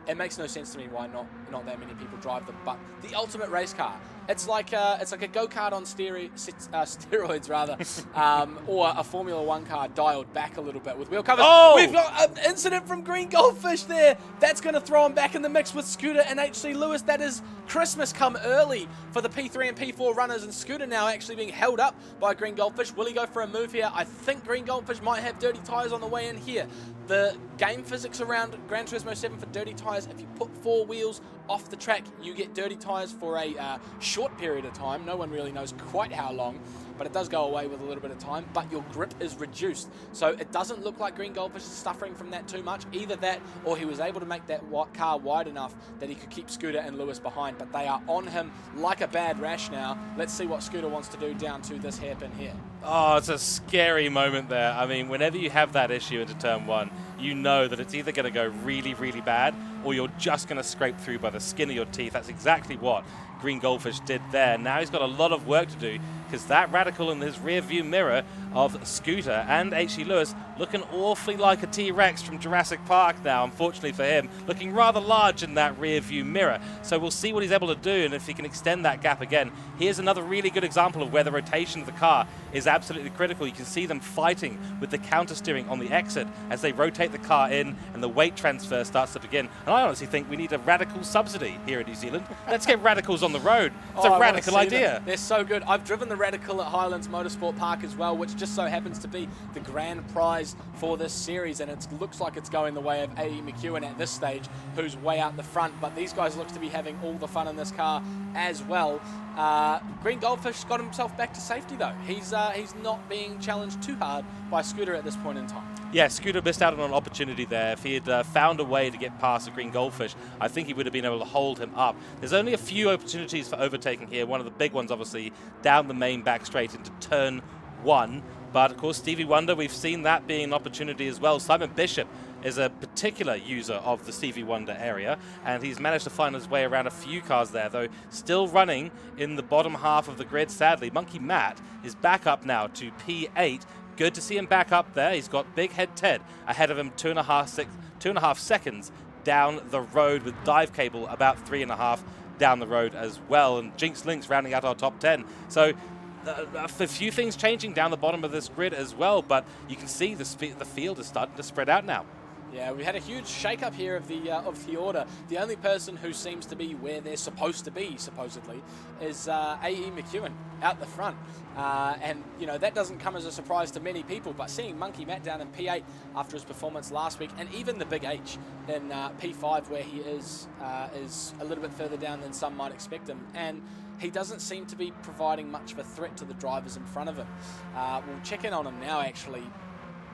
it makes no sense to me why not that many people drive them. But the ultimate race car, It's like a go-kart on steroids rather, or a Formula 1 car dialed back a little bit with wheel covers. Oh! We've got an incident from Green Goldfish there. That's going to throw him back in the mix with Scooter and HC Lewis. That is Christmas come early for the P3 and P4 runners, and Scooter now actually being held up by Green Goldfish. Will he go for a move here? I think Green Goldfish might have dirty tyres on the way in here. The game physics around Gran Turismo 7 for dirty tyres, if you put 4 wheels off the track, you get dirty tyres for a short period of time. No one really knows quite how long, but it does go away with a little bit of time, but your grip is reduced. So it doesn't look like Green Goldfish is suffering from that too much. Either that, or he was able to make that car wide enough that he could keep Scooter and Lewis behind, but they are on him like a bad rash now. Let's see what Scooter wants to do down to this hairpin here. Oh, it's a scary moment there. I mean, whenever you have that issue into turn 1, you know that it's either going to go really, really bad, or you're just going to scrape through by the skin of your teeth. That's exactly what Green Goldfish did there. Now he's got a lot of work to do, because that radical in his rear view mirror of Scooter and HC Lewis looking awfully like a T-Rex from Jurassic Park now, unfortunately for him, looking rather large in that rear view mirror. So we'll see what he's able to do, and if he can extend that gap again. Here's another really good example of where the rotation of the car is absolutely critical. You can see them fighting with the counter steering on the exit as they rotate the car in and the weight transfer starts to begin. And I honestly think we need a radical subsidy here in New Zealand. Let's get radicals on the road. It's a radical idea. They're so good. I've driven the Radical at Highlands Motorsport Park as well, which just so happens to be the grand prize for this series, and it looks like it's going the way of A.E. McEwen at this stage, who's way out the front, but these guys look to be having all the fun in this car as well. Green Goldfish got himself back to safety though. He's not being challenged too hard by Scooter at this point in time. Yeah, Scooter missed out on an opportunity there. If he had found a way to get past the Green Goldfish, I think he would have been able to hold him up. There's only a few opportunities for overtaking here. One of the big ones, obviously, down the main back straight into turn 1. But, of course, Stevie Wonder, we've seen that being an opportunity as well. Simon Bishop is a particular user of the Stevie Wonder area, and he's managed to find his way around a few cars there, though still running in the bottom half of the grid, sadly. Monkey Matt is back up now to P8. Good to see him back up there. He's got Big Head Ted ahead of him, 2.5 seconds down the road, with Dive Cable about 3.5 down the road as well, and Jinx Links rounding out our top 10. So a few things changing down the bottom of this grid as well, but you can see the field is starting to spread out now. Yeah, we had a huge shake-up here of the order. The only person who seems to be where they're supposed to be, supposedly, is A.E. McEwen out the front. And, you know, that doesn't come as a surprise to many people, but seeing Monkey Matt down in P8 after his performance last week, and even the Big H in P5 where he is a little bit further down than some might expect him, and he doesn't seem to be providing much of a threat to the drivers in front of him. We'll check in on him now, actually.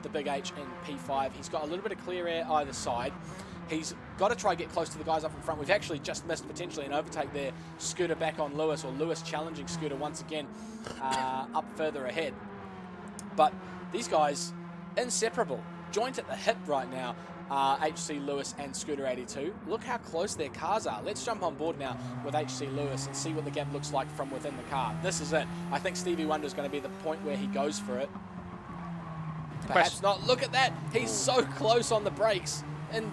The Big H in P5. He's got a little bit of clear air either side. He's got to try and get close to the guys up in front. We've actually just missed potentially an overtake there. Scooter back on Lewis, or Lewis challenging Scooter once again up further ahead. But these guys, inseparable. Joint at the hip right now. HC Lewis and Scooter 82. Look how close their cars are. Let's jump on board now with HC Lewis and see what the gap looks like from within the car. This is it. I think Stevie Wonder is going to be the point where he goes for it. Perhaps not. Look at that. He's so close on the brakes. And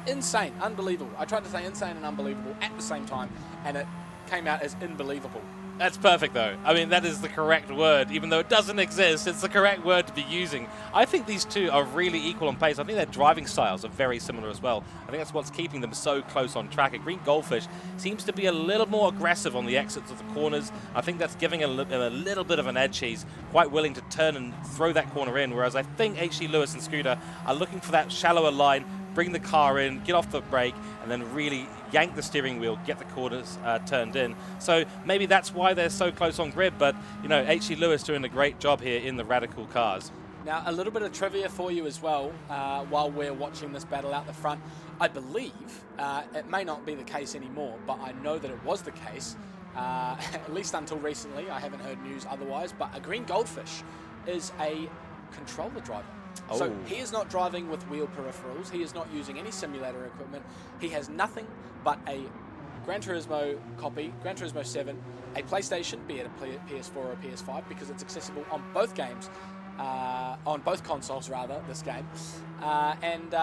insane. Unbelievable. I tried to say insane and unbelievable at the same time, and it came out as unbelievable. That's perfect, though. I mean, that is the correct word. Even though it doesn't exist, it's the correct word to be using. I think these two are really equal on pace. I think their driving styles are very similar as well. I think that's what's keeping them so close on track. And Green Goldfish seems to be a little more aggressive on the exits of the corners. I think that's giving him a little bit of an edge. He's quite willing to turn and throw that corner in, whereas I think HC Lewis and Scooter are looking for that shallower line, bring the car in, get off the brake, and then really yank the steering wheel, get the corners turned in. So maybe that's why they're so close on grid, but, you know, HC Lewis doing a great job here in the Radical cars. Now, a little bit of trivia for you as well, while we're watching this battle out the front. I believe, it may not be the case anymore, but I know that it was the case, at least until recently. I haven't heard news otherwise, but a Green Goldfish is a controller driver. Oh. So he is not driving with wheel peripherals. He is not using any simulator equipment. He has nothing but a Gran Turismo copy, Gran Turismo 7, a PlayStation, be it a PS4 or a PS5, because it's accessible on both games, on both consoles rather, this game. And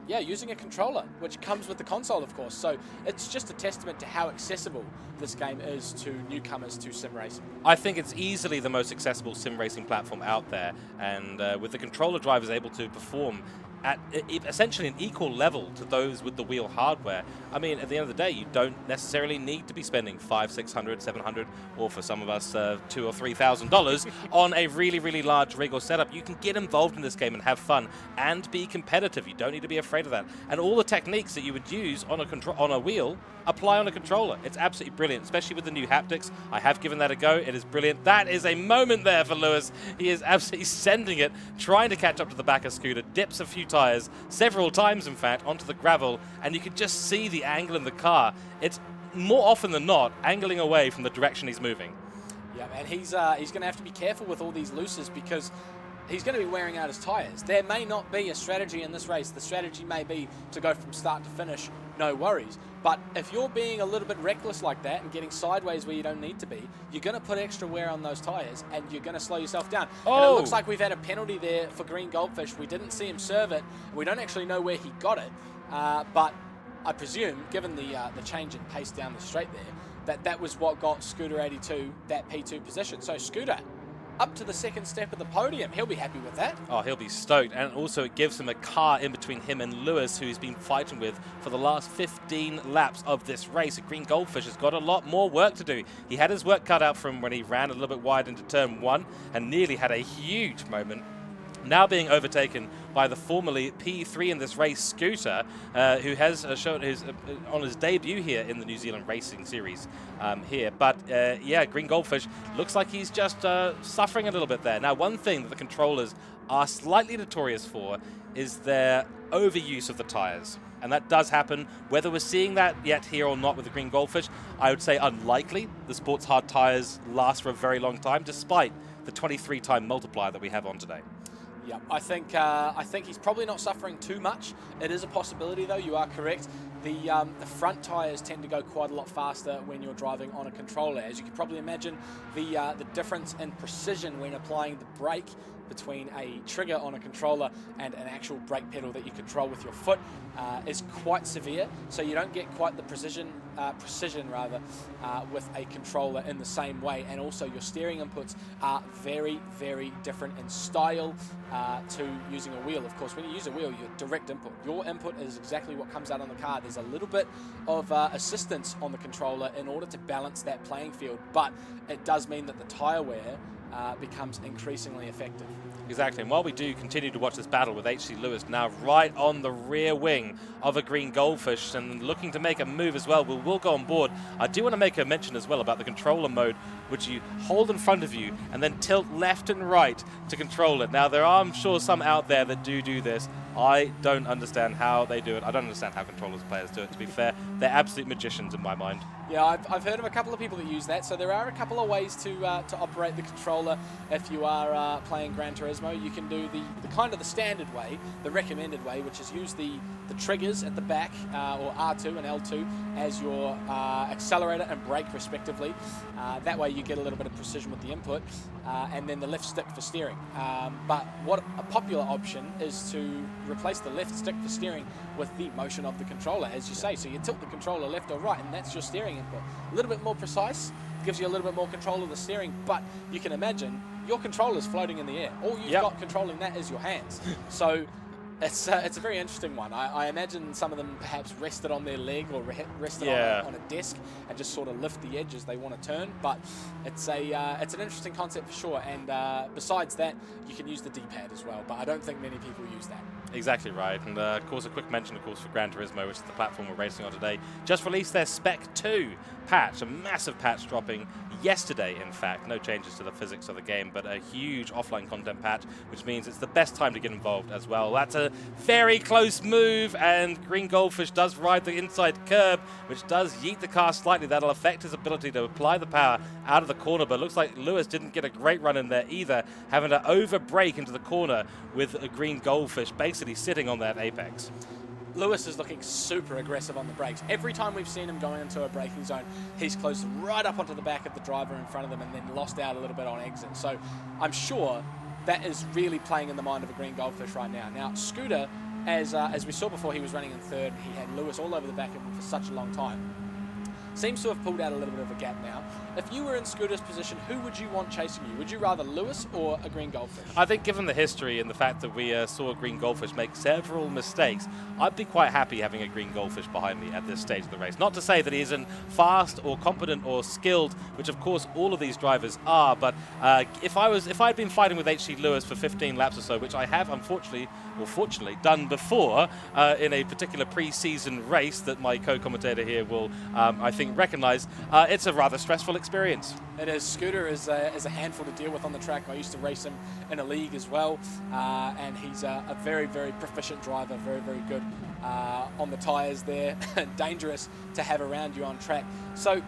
Yeah, using a controller, which comes with the console, of course. So it's just a testament to how accessible this game is to newcomers to sim racing. I think it's easily the most accessible sim racing platform out there, and with the controller drivers able to perform at essentially an equal level to those with the wheel hardware. I mean, at the end of the day, you don't necessarily need to be spending $500, $600, $700, or for some of us, $2,000 or $3,000 on a really, really large rig or setup. You can get involved in this game and have fun and be competitive. You don't need to be afraid of that. And all the techniques that you would use on a wheel apply on a controller. It's absolutely brilliant, especially with the new haptics. I have given that a go. It is brilliant. That is a moment there for Lewis. He is absolutely sending it, trying to catch up to the back of Scooter, dips a few tires, several times in fact, onto the gravel, and you can just see the angle in the car. It's more often than not angling away from the direction he's moving. Yeah, and he's going to have to be careful with all these looses because he's going to be wearing out his tyres. There may not be a strategy in this race. The strategy may be to go from start to finish, no worries. But if you're being a little bit reckless like that and getting sideways where you don't need to be, you're going to put extra wear on those tyres and you're going to slow yourself down. Oh. And it looks like we've had a penalty there for Green Goldfish. We didn't see him serve it. We don't actually know where he got it. But I presume, given the change in pace down the straight there, that was what got Scooter 82 that P2 position. So Scooter, up to the second step of the podium. He'll be happy with that. Oh, he'll be stoked. And also it gives him a car in between him and Lewis, who he's been fighting with for the last 15 laps of this race. Green Goldfish has got a lot more work to do. He had his work cut out from when he ran a little bit wide into turn 1 and nearly had a huge moment. Now being overtaken by the formerly P3 in this race, Scooter, who has shown on his debut here in the New Zealand Racing Series here. But yeah, Green Goldfish looks like he's just suffering a little bit there. Now, one thing that the controllers are slightly notorious for is their overuse of the tires. And that does happen. Whether we're seeing that yet here or not with the Green Goldfish, I would say unlikely. The sports hard tires last for a very long time, despite the 23-time multiplier that we have on today. Yeah, I think he's probably not suffering too much. It is a possibility, though. You are correct. The front tyres tend to go quite a lot faster when you're driving on a controller. As you can probably imagine, the difference in precision when applying the brake between a trigger on a controller and an actual brake pedal that you control with your foot is quite severe. So you don't get quite the precision with a controller in the same way. And also your steering inputs are very, very different in style to using a wheel. Of course, when you use a wheel, your direct input. Your input is exactly what comes out on the car. There's a little bit of assistance on the controller in order to balance that playing field, but it does mean that the tyre wear becomes increasingly effective. Exactly, and while we do continue to watch this battle with H.C. Lewis now right on the rear wing of a Green Goldfish and looking to make a move as well, we'll go on board. I do want to make a mention as well about the controller mode, which you hold in front of you and then tilt left and right to control it. Now, there are, I'm sure, some out there that do this. I don't understand how they do it. I don't understand how controllers players do it, to be fair. They're absolute magicians in my mind. Yeah, I've heard of a couple of people that use that, so there are a couple of ways to operate the controller if you are playing Gran Turismo. You can do the kind of the standard way, the recommended way, which is use the triggers at the back, or R2 and L2, as your accelerator and brake respectively. That way you get a little bit of precision with the input, and then the left stick for steering. But what a popular option is to replace the left stick for steering with the motion of the controller, as you say. So you tilt the controller left or right, and that's your steering input. A little bit more precise, gives you a little bit more control of the steering, but you can imagine your controller's floating in the air. All you've got controlling that is your hands. So it's a very interesting one. I imagine some of them perhaps rested on their leg or rested on a desk and just sort of lift the edge as they want to turn. But it's an interesting concept for sure. And besides that, you can use the D-pad as well. But I don't think many people use that. Exactly right. And of course, a quick mention, of course, for Gran Turismo, which is the platform we're racing on today, just released their Spec 2 patch, a massive patch dropping yesterday, in fact. No changes to the physics of the game, but a huge offline content patch, which means it's the best time to get involved as well. That's a very close move, and Green Goldfish does ride the inside curb, which does yeet the car slightly. That'll affect his ability to apply the power out of the corner, but it looks like Lewis didn't get a great run in there either, having to over-brake into the corner with a Green Goldfish basically sitting on that apex. Lewis is looking super aggressive on the brakes. Every time we've seen him going into a braking zone, he's closed right up onto the back of the driver in front of them and then lost out a little bit on exit. So I'm sure that is really playing in the mind of a Green Goldfish right now. Now, Scooter as we saw before, he was running in third. He had Lewis all over the back of him for such a long time. Seems to have pulled out a little bit of a gap now. If you were in Scooter's position, who would you want chasing you? Would you rather Lewis or a green goldfish? I think given the history and the fact that we saw a green goldfish make several mistakes, I'd be quite happy having a green goldfish behind me at this stage of the race. Not to say that he isn't fast or competent or skilled, which of course all of these drivers are, but if I'd been fighting with H.C. Lewis for 15 laps or so, which I have unfortunately or fortunately done before in a particular pre-season race that my co-commentator here will, I think, recognize, it's a rather stressful experience. It is. Scooter is a handful to deal with on the track. I used to race him in a league as well, and he's a very, very proficient driver, very, very good on the tyres there, dangerous to have around you on track. So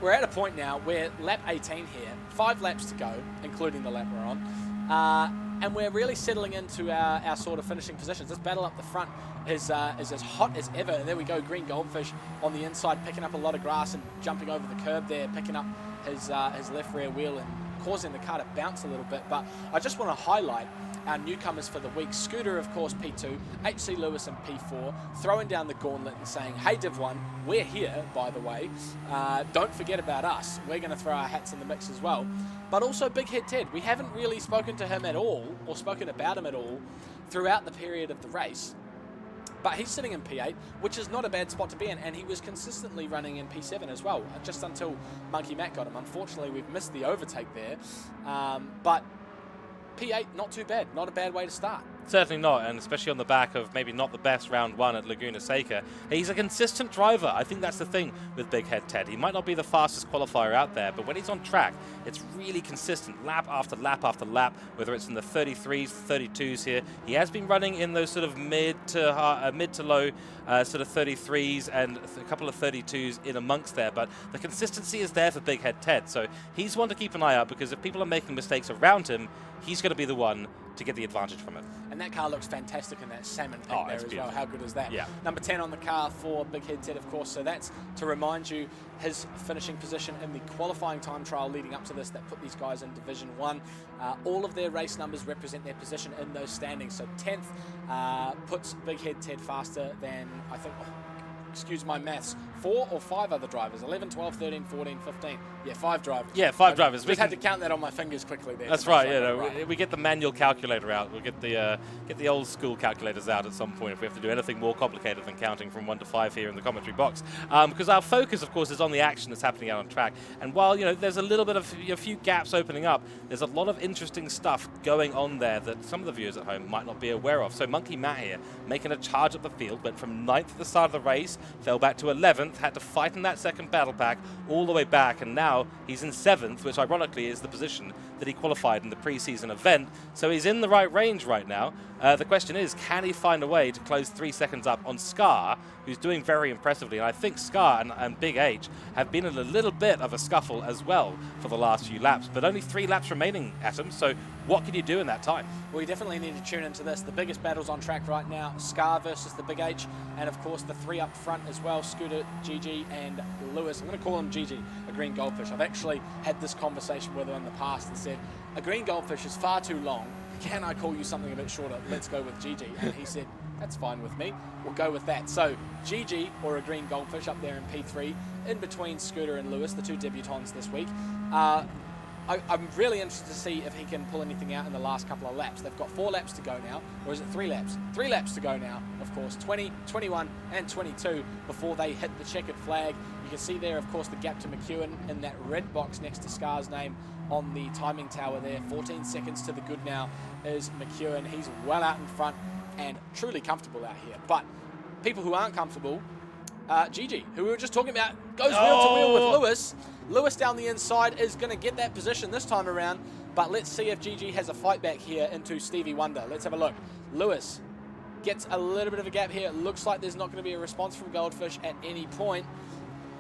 we're at a point now where lap 18 here, 5 laps to go, including the lap we're on, and we're really settling into our sort of finishing positions. This battle up the front is as hot as ever. And there we go, green goldfish on the inside, picking up a lot of grass and jumping over the curb there, picking up his left rear wheel and causing the car to bounce a little bit. But I just want to highlight our newcomers for the week. Scooter, of course, P2, HC Lewis in P4, throwing down the gauntlet and saying, hey, Div 1, we're here, by the way. Don't forget about us. We're going to throw our hats in the mix as well. But also Big Head Ted. We haven't really spoken to him at all, or spoken about him at all, throughout the period of the race. But he's sitting in P8, which is not a bad spot to be in, and he was consistently running in P7 as well, just until Monkey Matt got him. Unfortunately, we've missed the overtake there, but P8, not too bad. Not a bad way to start. Certainly not, and especially on the back of maybe not the best round one at Laguna Seca. He's a consistent driver. I think that's the thing with Big Head Ted. He might not be the fastest qualifier out there, but when he's on track, it's really consistent, lap after lap after lap, whether it's in the 33s, 32s here. He has been running in those sort of mid to low sort of 33s and a couple of 32s in amongst there, but the consistency is there for Big Head Ted. So he's one to keep an eye out, because if people are making mistakes around him, he's going to be the one to get the advantage from it. And that car looks fantastic in that salmon pink there as beautiful. well. How good is that? Yeah. Number 10 on the car for Big Head Ted, of course. So that's to remind you his finishing position in the qualifying time trial leading up to this that put these guys in Division 1. All of their race numbers represent their position in those standings. So 10th puts Big Head Ted faster than, I think, excuse my maths, 4 or 5 other drivers. 11, 12, 13, 14, 15. Yeah, 5 drivers. Yeah, 5 drivers. We just had to count that on my fingers quickly there. That's right. We get the manual calculator out. We'll get the old school calculators out at some point if we have to do anything more complicated than counting from 1 to 5 here in the commentary box. Because our focus, of course, is on the action that's happening out on track. And while there's a little bit of a few gaps opening up, there's a lot of interesting stuff going on there that some of the viewers at home might not be aware of. So Monkey Matt here making a charge up the field, went from 9th at the start of the race, fell back to 11th, had to fight in that second battle pack all the way back, and now he's in 7th, which ironically is the position that he qualified in the pre-season event. So he's in the right range right now. The question is, can he find a way to close 3 seconds up on Scar, who's doing very impressively? And I think Scar and Big H have been in a little bit of a scuffle as well for the last few laps, but only 3 laps remaining, Atom. So what can you do in that time? Well, you definitely need to tune into this. The biggest battles on track right now, Scar versus the Big H, and of course the 3 up front as well, Scooter, GG, and Lewis. I'm going to call him GG, a green goldfish. I've actually had this conversation with him in the past and said, a green goldfish is far too long. Can I call you something a bit shorter? Let's go with GG. And he said, that's fine with me. We'll go with that. So GG, or a green goldfish, up there in P3, in between Scooter and Lewis, the 2 debutants this week. I'm really interested to see if he can pull anything out in the last couple of laps. They've got 4 laps to go now, or is it 3 laps? 3 laps to go now, of course, 20, 21, and 22 before they hit the checkered flag. You can see there, of course, the gap to McEwen in that red box next to Scar's name on the timing tower there. 14 seconds to the good now is McEwen. He's well out in front and truly comfortable out here. But people who aren't comfortable, GG, who we were just talking about, goes wheel to wheel with Lewis. Lewis down the inside is going to get that position this time around, but let's see if GG has a fight back here into Stevie Wonder. Let's have a look. Lewis gets a little bit of a gap here. It looks like there's not going to be a response from Goldfish at any point.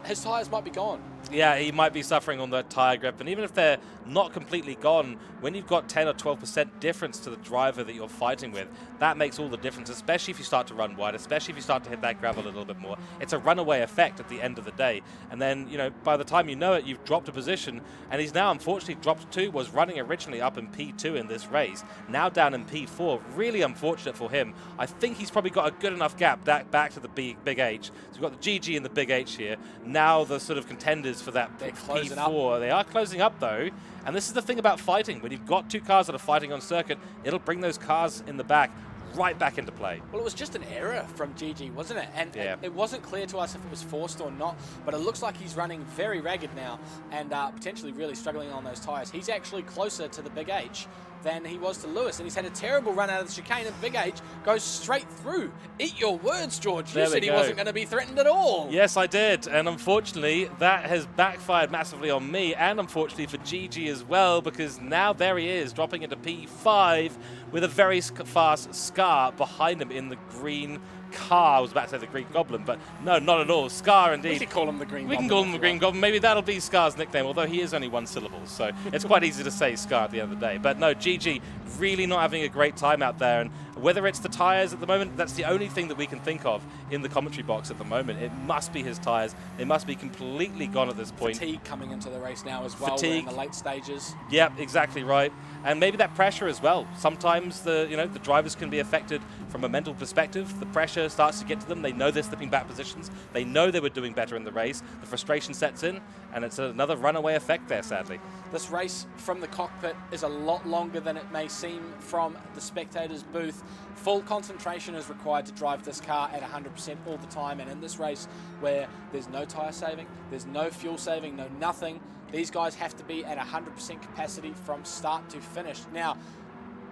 His tyres might be gone. Yeah, he might be suffering on that tyre grip, and even if they're not completely gone, when you've got 10 or 12% difference to the driver that you're fighting with, that makes all the difference, especially if you start to run wide, especially if you start to hit that gravel a little bit more. It's a runaway effect at the end of the day, and then, you know, by the time you know it, you've dropped a position, and he's now unfortunately dropped 2, was running originally up in P2 in this race, now down in P4. Really unfortunate for him. I think he's probably got a good enough gap back to the Big H. So we've got the GG and the Big H here. Now the sort of contenders for that P4. They are closing up though, and this is the thing about fighting. When you've got 2 cars that are fighting on circuit, it'll bring those cars in the back right back into play. Well, it was just an error from GG, wasn't it? And yeah. it wasn't clear to us if it was forced or not, but it looks like he's running very ragged now and potentially really struggling on those tyres. He's actually closer to the Big H than he was to Lewis, and he's had a terrible run out of the chicane, and Big H goes straight through. Eat your words, George. You said he wasn't going to be threatened at all. Yes, I did, and unfortunately, that has backfired massively on me, and unfortunately for GG as well, because now there he is, dropping into P5 with a very fast Scar behind him in the green car. I was about to say the Green Goblin, but no, not at all. Scar indeed. We can call him the Green Goblin. We can call him the Green Goblin. Maybe that'll be Scar's nickname, although he is only 1 syllable, so it's quite easy to say Scar at the end of the day. But no, GG really not having a great time out there, and whether it's the tyres at the moment, that's the only thing that we can think of in the commentary box at the moment. It must be his tyres. They must be completely gone at this point. Fatigue coming into the race now as well. Fatigue. We're in the late stages. Yep, exactly right. And maybe that pressure as well. Sometimes the drivers can be affected from a mental perspective. The pressure starts to get to them. They know they're slipping back positions. They know they were doing better in the race. The frustration sets in, and it's another runaway effect there, sadly. This race from the cockpit is a lot longer than it may seem from the spectators' booth. Full concentration is required to drive this car at 100% all the time, and in this race where there's no tyre saving, there's no fuel saving, no nothing, these guys have to be at 100% capacity from start to finish. Now,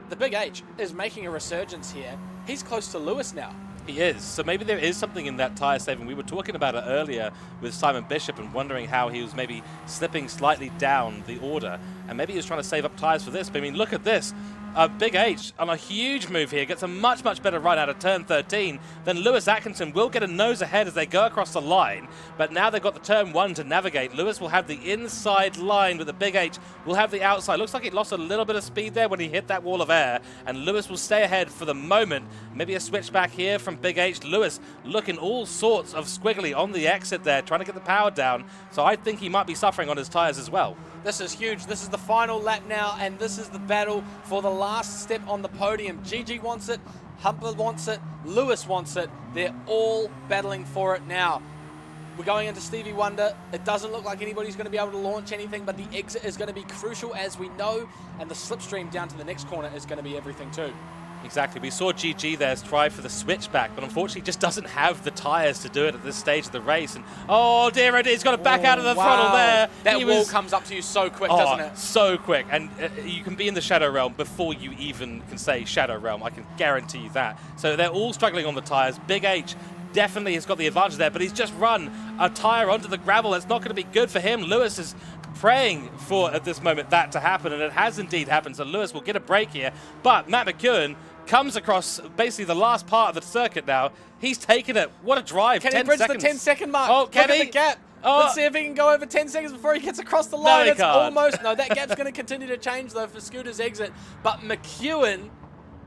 the Big H is making a resurgence here. He's close to Lewis now. He is. So maybe there is something in that tyre saving. We were talking about it earlier with Simon Bishop and wondering how he was maybe slipping slightly down the order. And maybe he was trying to save up tyres for this. But I mean, look at this. Big H on a huge move here gets a much, much better run out of turn 13. Then Lewis Atkinson will get a nose ahead as they go across the line. But now they've got the turn 1 to navigate. Lewis will have the inside line, but the Big H will have the outside. Looks like it lost a little bit of speed there when he hit that wall of air. And Lewis will stay ahead for the moment. Maybe a switch back here from Big H. Lewis looking all sorts of squiggly on the exit there, trying to get the power down. So I think he might be suffering on his tyres as well. This is huge. This is the final lap now, and this is the battle for the last step on the podium. GG wants it, Humper wants it, Lewis wants it. They're all battling for it now. We're going into Stevie Wonder. It doesn't look like anybody's going to be able to launch anything, but the exit is going to be crucial, as we know, and the slipstream down to the next corner is going to be everything too. Exactly. We saw GG there try for the switchback, but unfortunately just doesn't have the tyres to do it at this stage of the race. And oh dear, he's got to back out of the throttle there. That wall comes up to you so quick, doesn't it? So quick. And you can be in the Shadow Realm before you even can say Shadow Realm. I can guarantee you that. So they're all struggling on the tyres. Big H definitely has got the advantage there, but he's just run a tyre onto the gravel. That's not going to be good for him. Lewis is praying for, at this moment, that to happen, and it has indeed happened. So Lewis will get a break here, but Matt McEwen comes across basically the last part of the circuit now. He's taken it. What a drive. Can he bridge the 10-second mark? Oh, can Look he? at the gap. Oh. Let's see if he can go over 10 seconds before he gets across the line. No, It's can't. almost... No, that gap's going to continue to change, though, for Scooter's exit. But McEwen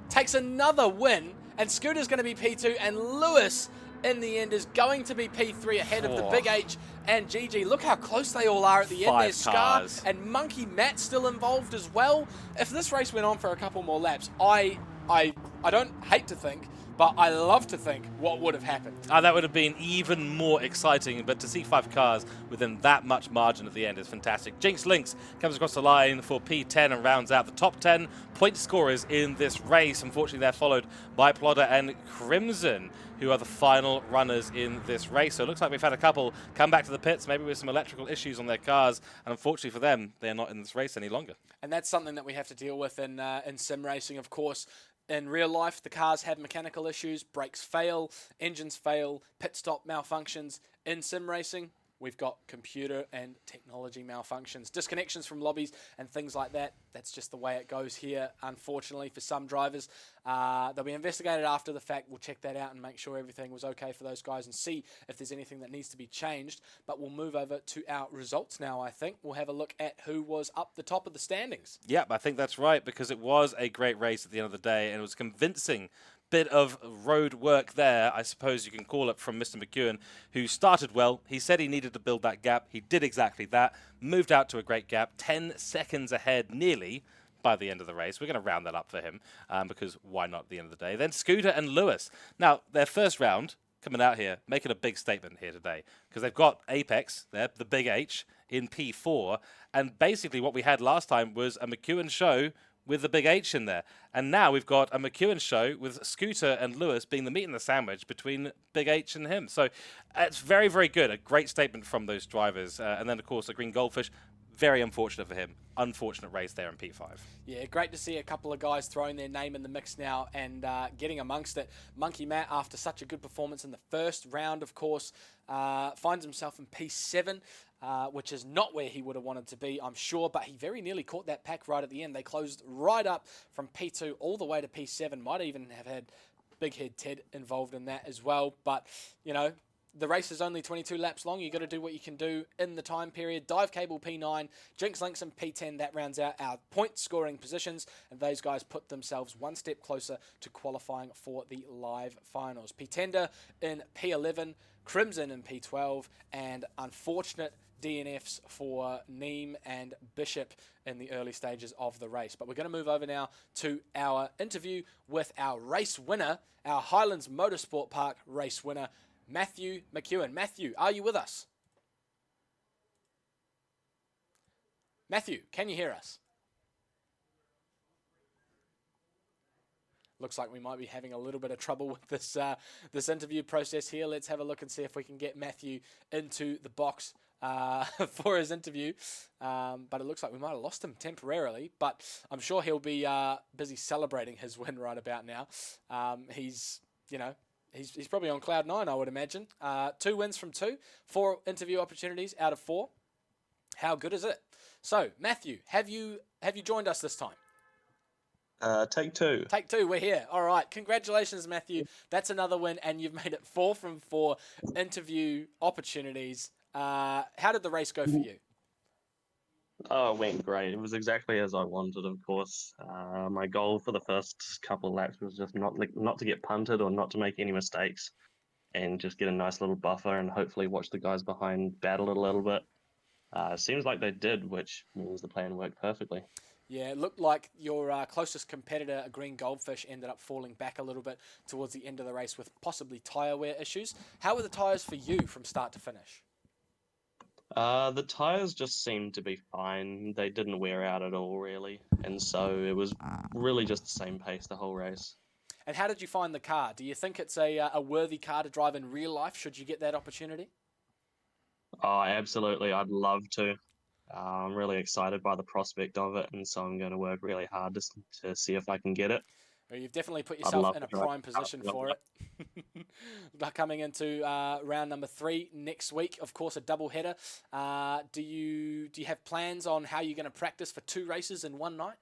takes another win, and Scooter's going to be P2, and Lewis, in the end, is going to be P3 ahead of the Big H and GG. Look how close they all are at the end. There's Scar and Monkey Matt still involved as well. If this race went on for a couple more laps, I don't hate to think, but I love to think what would have happened. That would have been even more exciting, but to see 5 cars within that much margin at the end is fantastic. Jinx Lynx comes across the line for P10 and rounds out the top 10 point scorers in this race. Unfortunately, they're followed by Plodder and Crimson, who are the final runners in this race. So it looks like we've had a couple come back to the pits, maybe with some electrical issues on their cars, and unfortunately for them, they're not in this race any longer. And that's something that we have to deal with in sim racing, of course. In real life, the cars have mechanical issues, brakes fail, engines fail, pit stop malfunctions. In sim racing, we've got computer and technology malfunctions, disconnections from lobbies and things like that. That's just the way it goes here, unfortunately, for some drivers. They'll be investigated after the fact. We'll check that out and make sure everything was okay for those guys and see if there's anything that needs to be changed. But we'll move over to our results now, I think. We'll have a look at who was up the top of the standings. Yep, I think that's right, because it was a great race at the end of the day, and it was convincing bit of road work there, I suppose you can call it, from Mr. McEwen, who started well. He said he needed to build that gap. He did exactly that, moved out to a great gap, 10 seconds ahead nearly by the end of the race. We're going to round that up for him, because why not at the end of the day? Then Scooter and Lewis. Now, their first round, coming out here, making a big statement here today, because they've got Apex, there, the big H, in P4, and basically what we had last time was a McEwen show with the big H in there. And now we've got a McEwen show with Scooter and Lewis being the meat and the sandwich between big H and him. So it's very, very good. A great statement from those drivers. And then, of course, the Green Goldfish, very unfortunate for him. Unfortunate race there in P5. Yeah, great to see a couple of guys throwing their name in the mix now and getting amongst it. Monkey Matt, after such a good performance in the first round, of course, finds himself in P7. Which is not where he would have wanted to be, I'm sure, but he very nearly caught that pack right at the end. They closed right up from P2 all the way to P7. Might even have had Big Head Ted involved in that as well. But, you know, the race is only 22 laps long. You've got to do what you can do in the time period. Dive Cable P9, Jinx Links in P10. That rounds out our point scoring positions. And those guys put themselves one step closer to qualifying for the live finals. P-Tender in P11, Crimson in P12, and unfortunate DNFs for Neem and Bishop in the early stages of the race. But we're going to move over now to our interview with our race winner, our Highlands Motorsport Park race winner, Matthew McEwen. Matthew, are you with us? Matthew, can you hear us? Looks like we might be having a little bit of trouble with this this interview process here. Let's have a look and see if we can get Matthew into the box for his interview. But it looks like we might have lost him temporarily. But I'm sure he'll be busy celebrating his win right about now. He's probably on cloud 9, I would imagine. 2 wins from 2, 4 interview opportunities out of 4. How good is it? So, Matthew, have you joined us this time? Take 2. Take 2, we're here. All right, congratulations, Matthew. That's another win, and you've made it 4 from 4 interview opportunities. How did the race go for you? Oh, it went great. It was exactly as I wanted, of course. My goal for the first couple of laps was just not to get punted or not to make any mistakes, and just get a nice little buffer and hopefully watch the guys behind battle it a little bit. Seems like they did, which means the plan worked perfectly. Yeah, it looked like your closest competitor, a Green Goldfish, ended up falling back a little bit towards the end of the race with possibly tyre wear issues. How were the tyres for you from start to finish? The tires just seemed to be fine. They didn't wear out at all, really. And so it was really just the same pace the whole race. And how did you find the car? Do you think it's a worthy car to drive in real life, should you get that opportunity? Oh, absolutely. I'd love to. I'm really excited by the prospect of it, and so I'm going to work really hard to see if I can get it. Well, you've definitely put I'd yourself love in a to drive prime position for it. Coming into round number 3 next week, of course, a double header. Do you have plans on how you're going to practice for 2 races in one night?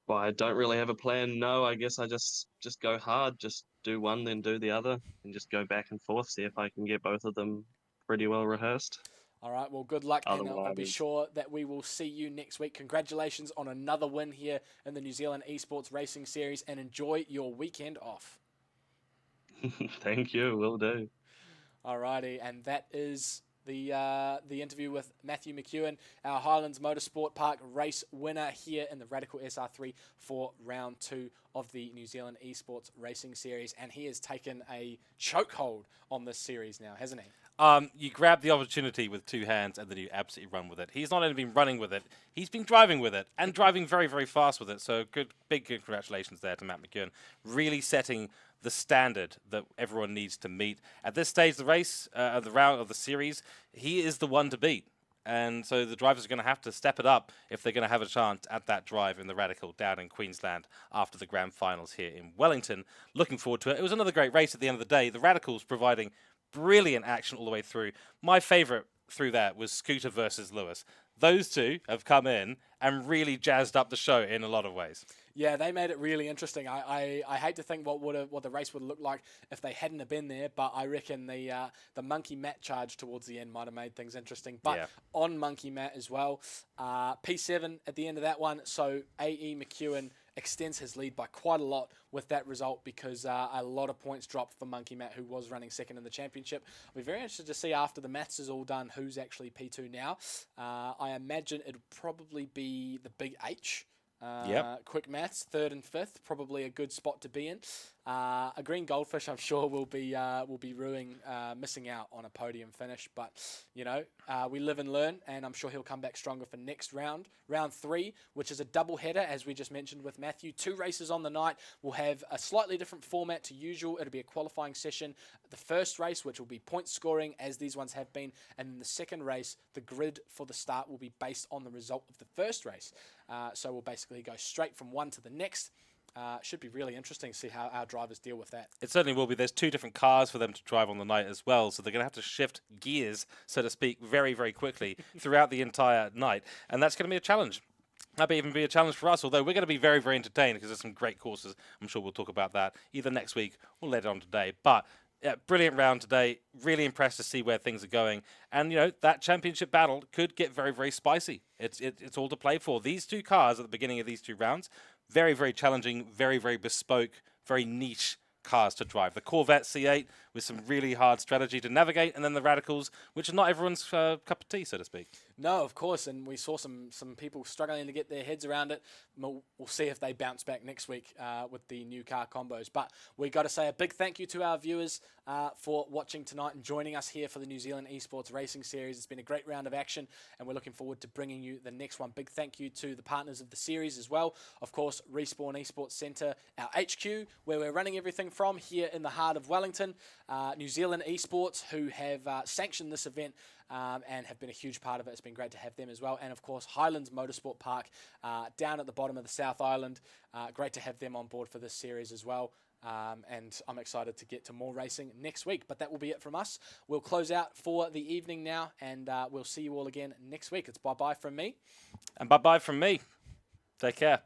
Well, I don't really have a plan. No, I guess I just go hard, just do one, then do the other, and just go back and forth, see if I can get both of them pretty well rehearsed. All right, well, good luck, and I'll be Otherwise, sure that we will see you next week. Congratulations on another win here in the New Zealand eSports Racing Series, and enjoy your weekend off. thank you, will do. All righty, and that is the interview with Matthew McEwen, our Highlands Motorsport Park race winner here in the Radical SR3 for round 2 of the New Zealand eSports Racing Series, and he has taken a chokehold on this series now, hasn't he? You grab the opportunity with 2 hands and then you absolutely run with it. He's not only been running with it, he's been driving with it and driving very, very fast with it. So big congratulations there to Matt McEwen. Really setting the standard that everyone needs to meet. At this stage of the race, of the round of the series, he is the one to beat. And so the drivers are going to have to step it up if they're going to have a chance at that drive in the Radical down in Queensland after the grand finals here in Wellington. Looking forward to it. It was another great race at the end of the day. The Radicals providing brilliant action all the way through. My favourite through that was Scooter versus Lewis. Those two have come in and really jazzed up the show in a lot of ways. Yeah, they made it really interesting. I hate to think what the race would look like if they hadn't have been there, but I reckon the Monkey Matt charge towards the end might have made things interesting. But Yeah. on Monkey Matt as well, P7 at the end of that one, so AE McEwen extends his lead by quite a lot with that result because a lot of points dropped for Monkey Matt, who was running second in the championship. I'll be very interested to see after the maths is all done who's actually P2 now. I imagine it'll probably be the Big H. Yep. Quick maths, third and fifth, probably a good spot to be in. A green goldfish, I'm sure, will be missing out on a podium finish. But we live and learn, and I'm sure he'll come back stronger for next round, round 3, which is a double header, as we just mentioned with Matthew. 2 races on the night. We'll have a slightly different format to usual. It'll be a qualifying session. The first race, which will be point scoring, as these ones have been, and then the second race, the grid for the start will be based on the result of the first race. So we'll basically go straight from one to the next. Should be really interesting to see how our drivers deal with that. It certainly will be. There's 2 different cars for them to drive on the night as well, so they're going to have to shift gears, so to speak, very, very quickly throughout the entire night, and that's going to be a challenge. That may even be a challenge for us, although we're going to be very, very entertained because there's some great courses. I'm sure we'll talk about that either next week or later on today. But yeah, brilliant round today. Really impressed to see where things are going. And, that championship battle could get very, very spicy. It's all to play for. These 2 cars at the beginning of these 2 rounds, very, very challenging, very, very bespoke, very niche cars to drive. The Corvette C8 with some really hard strategy to navigate, and then the Radicals, which is not everyone's cup of tea, so to speak. No, of course, and we saw some people struggling to get their heads around it. We'll see if they bounce back next week with the new car combos. But we got to say a big thank you to our viewers for watching tonight and joining us here for the New Zealand Esports Racing Series. It's been a great round of action, and we're looking forward to bringing you the next one. Big thank you to the partners of the series as well. Of course, Respawn Esports Centre, our HQ, where we're running everything from here in the heart of Wellington. New Zealand Esports, who have sanctioned this event and have been a huge part of it. It's been great to have them as well. And, of course, Highlands Motorsport Park down at the bottom of the South Island. Great to have them on board for this series as well. And I'm excited to get to more racing next week. But that will be it from us. We'll close out for the evening now, and we'll see you all again next week. It's bye-bye from me. And bye-bye from me. Take care.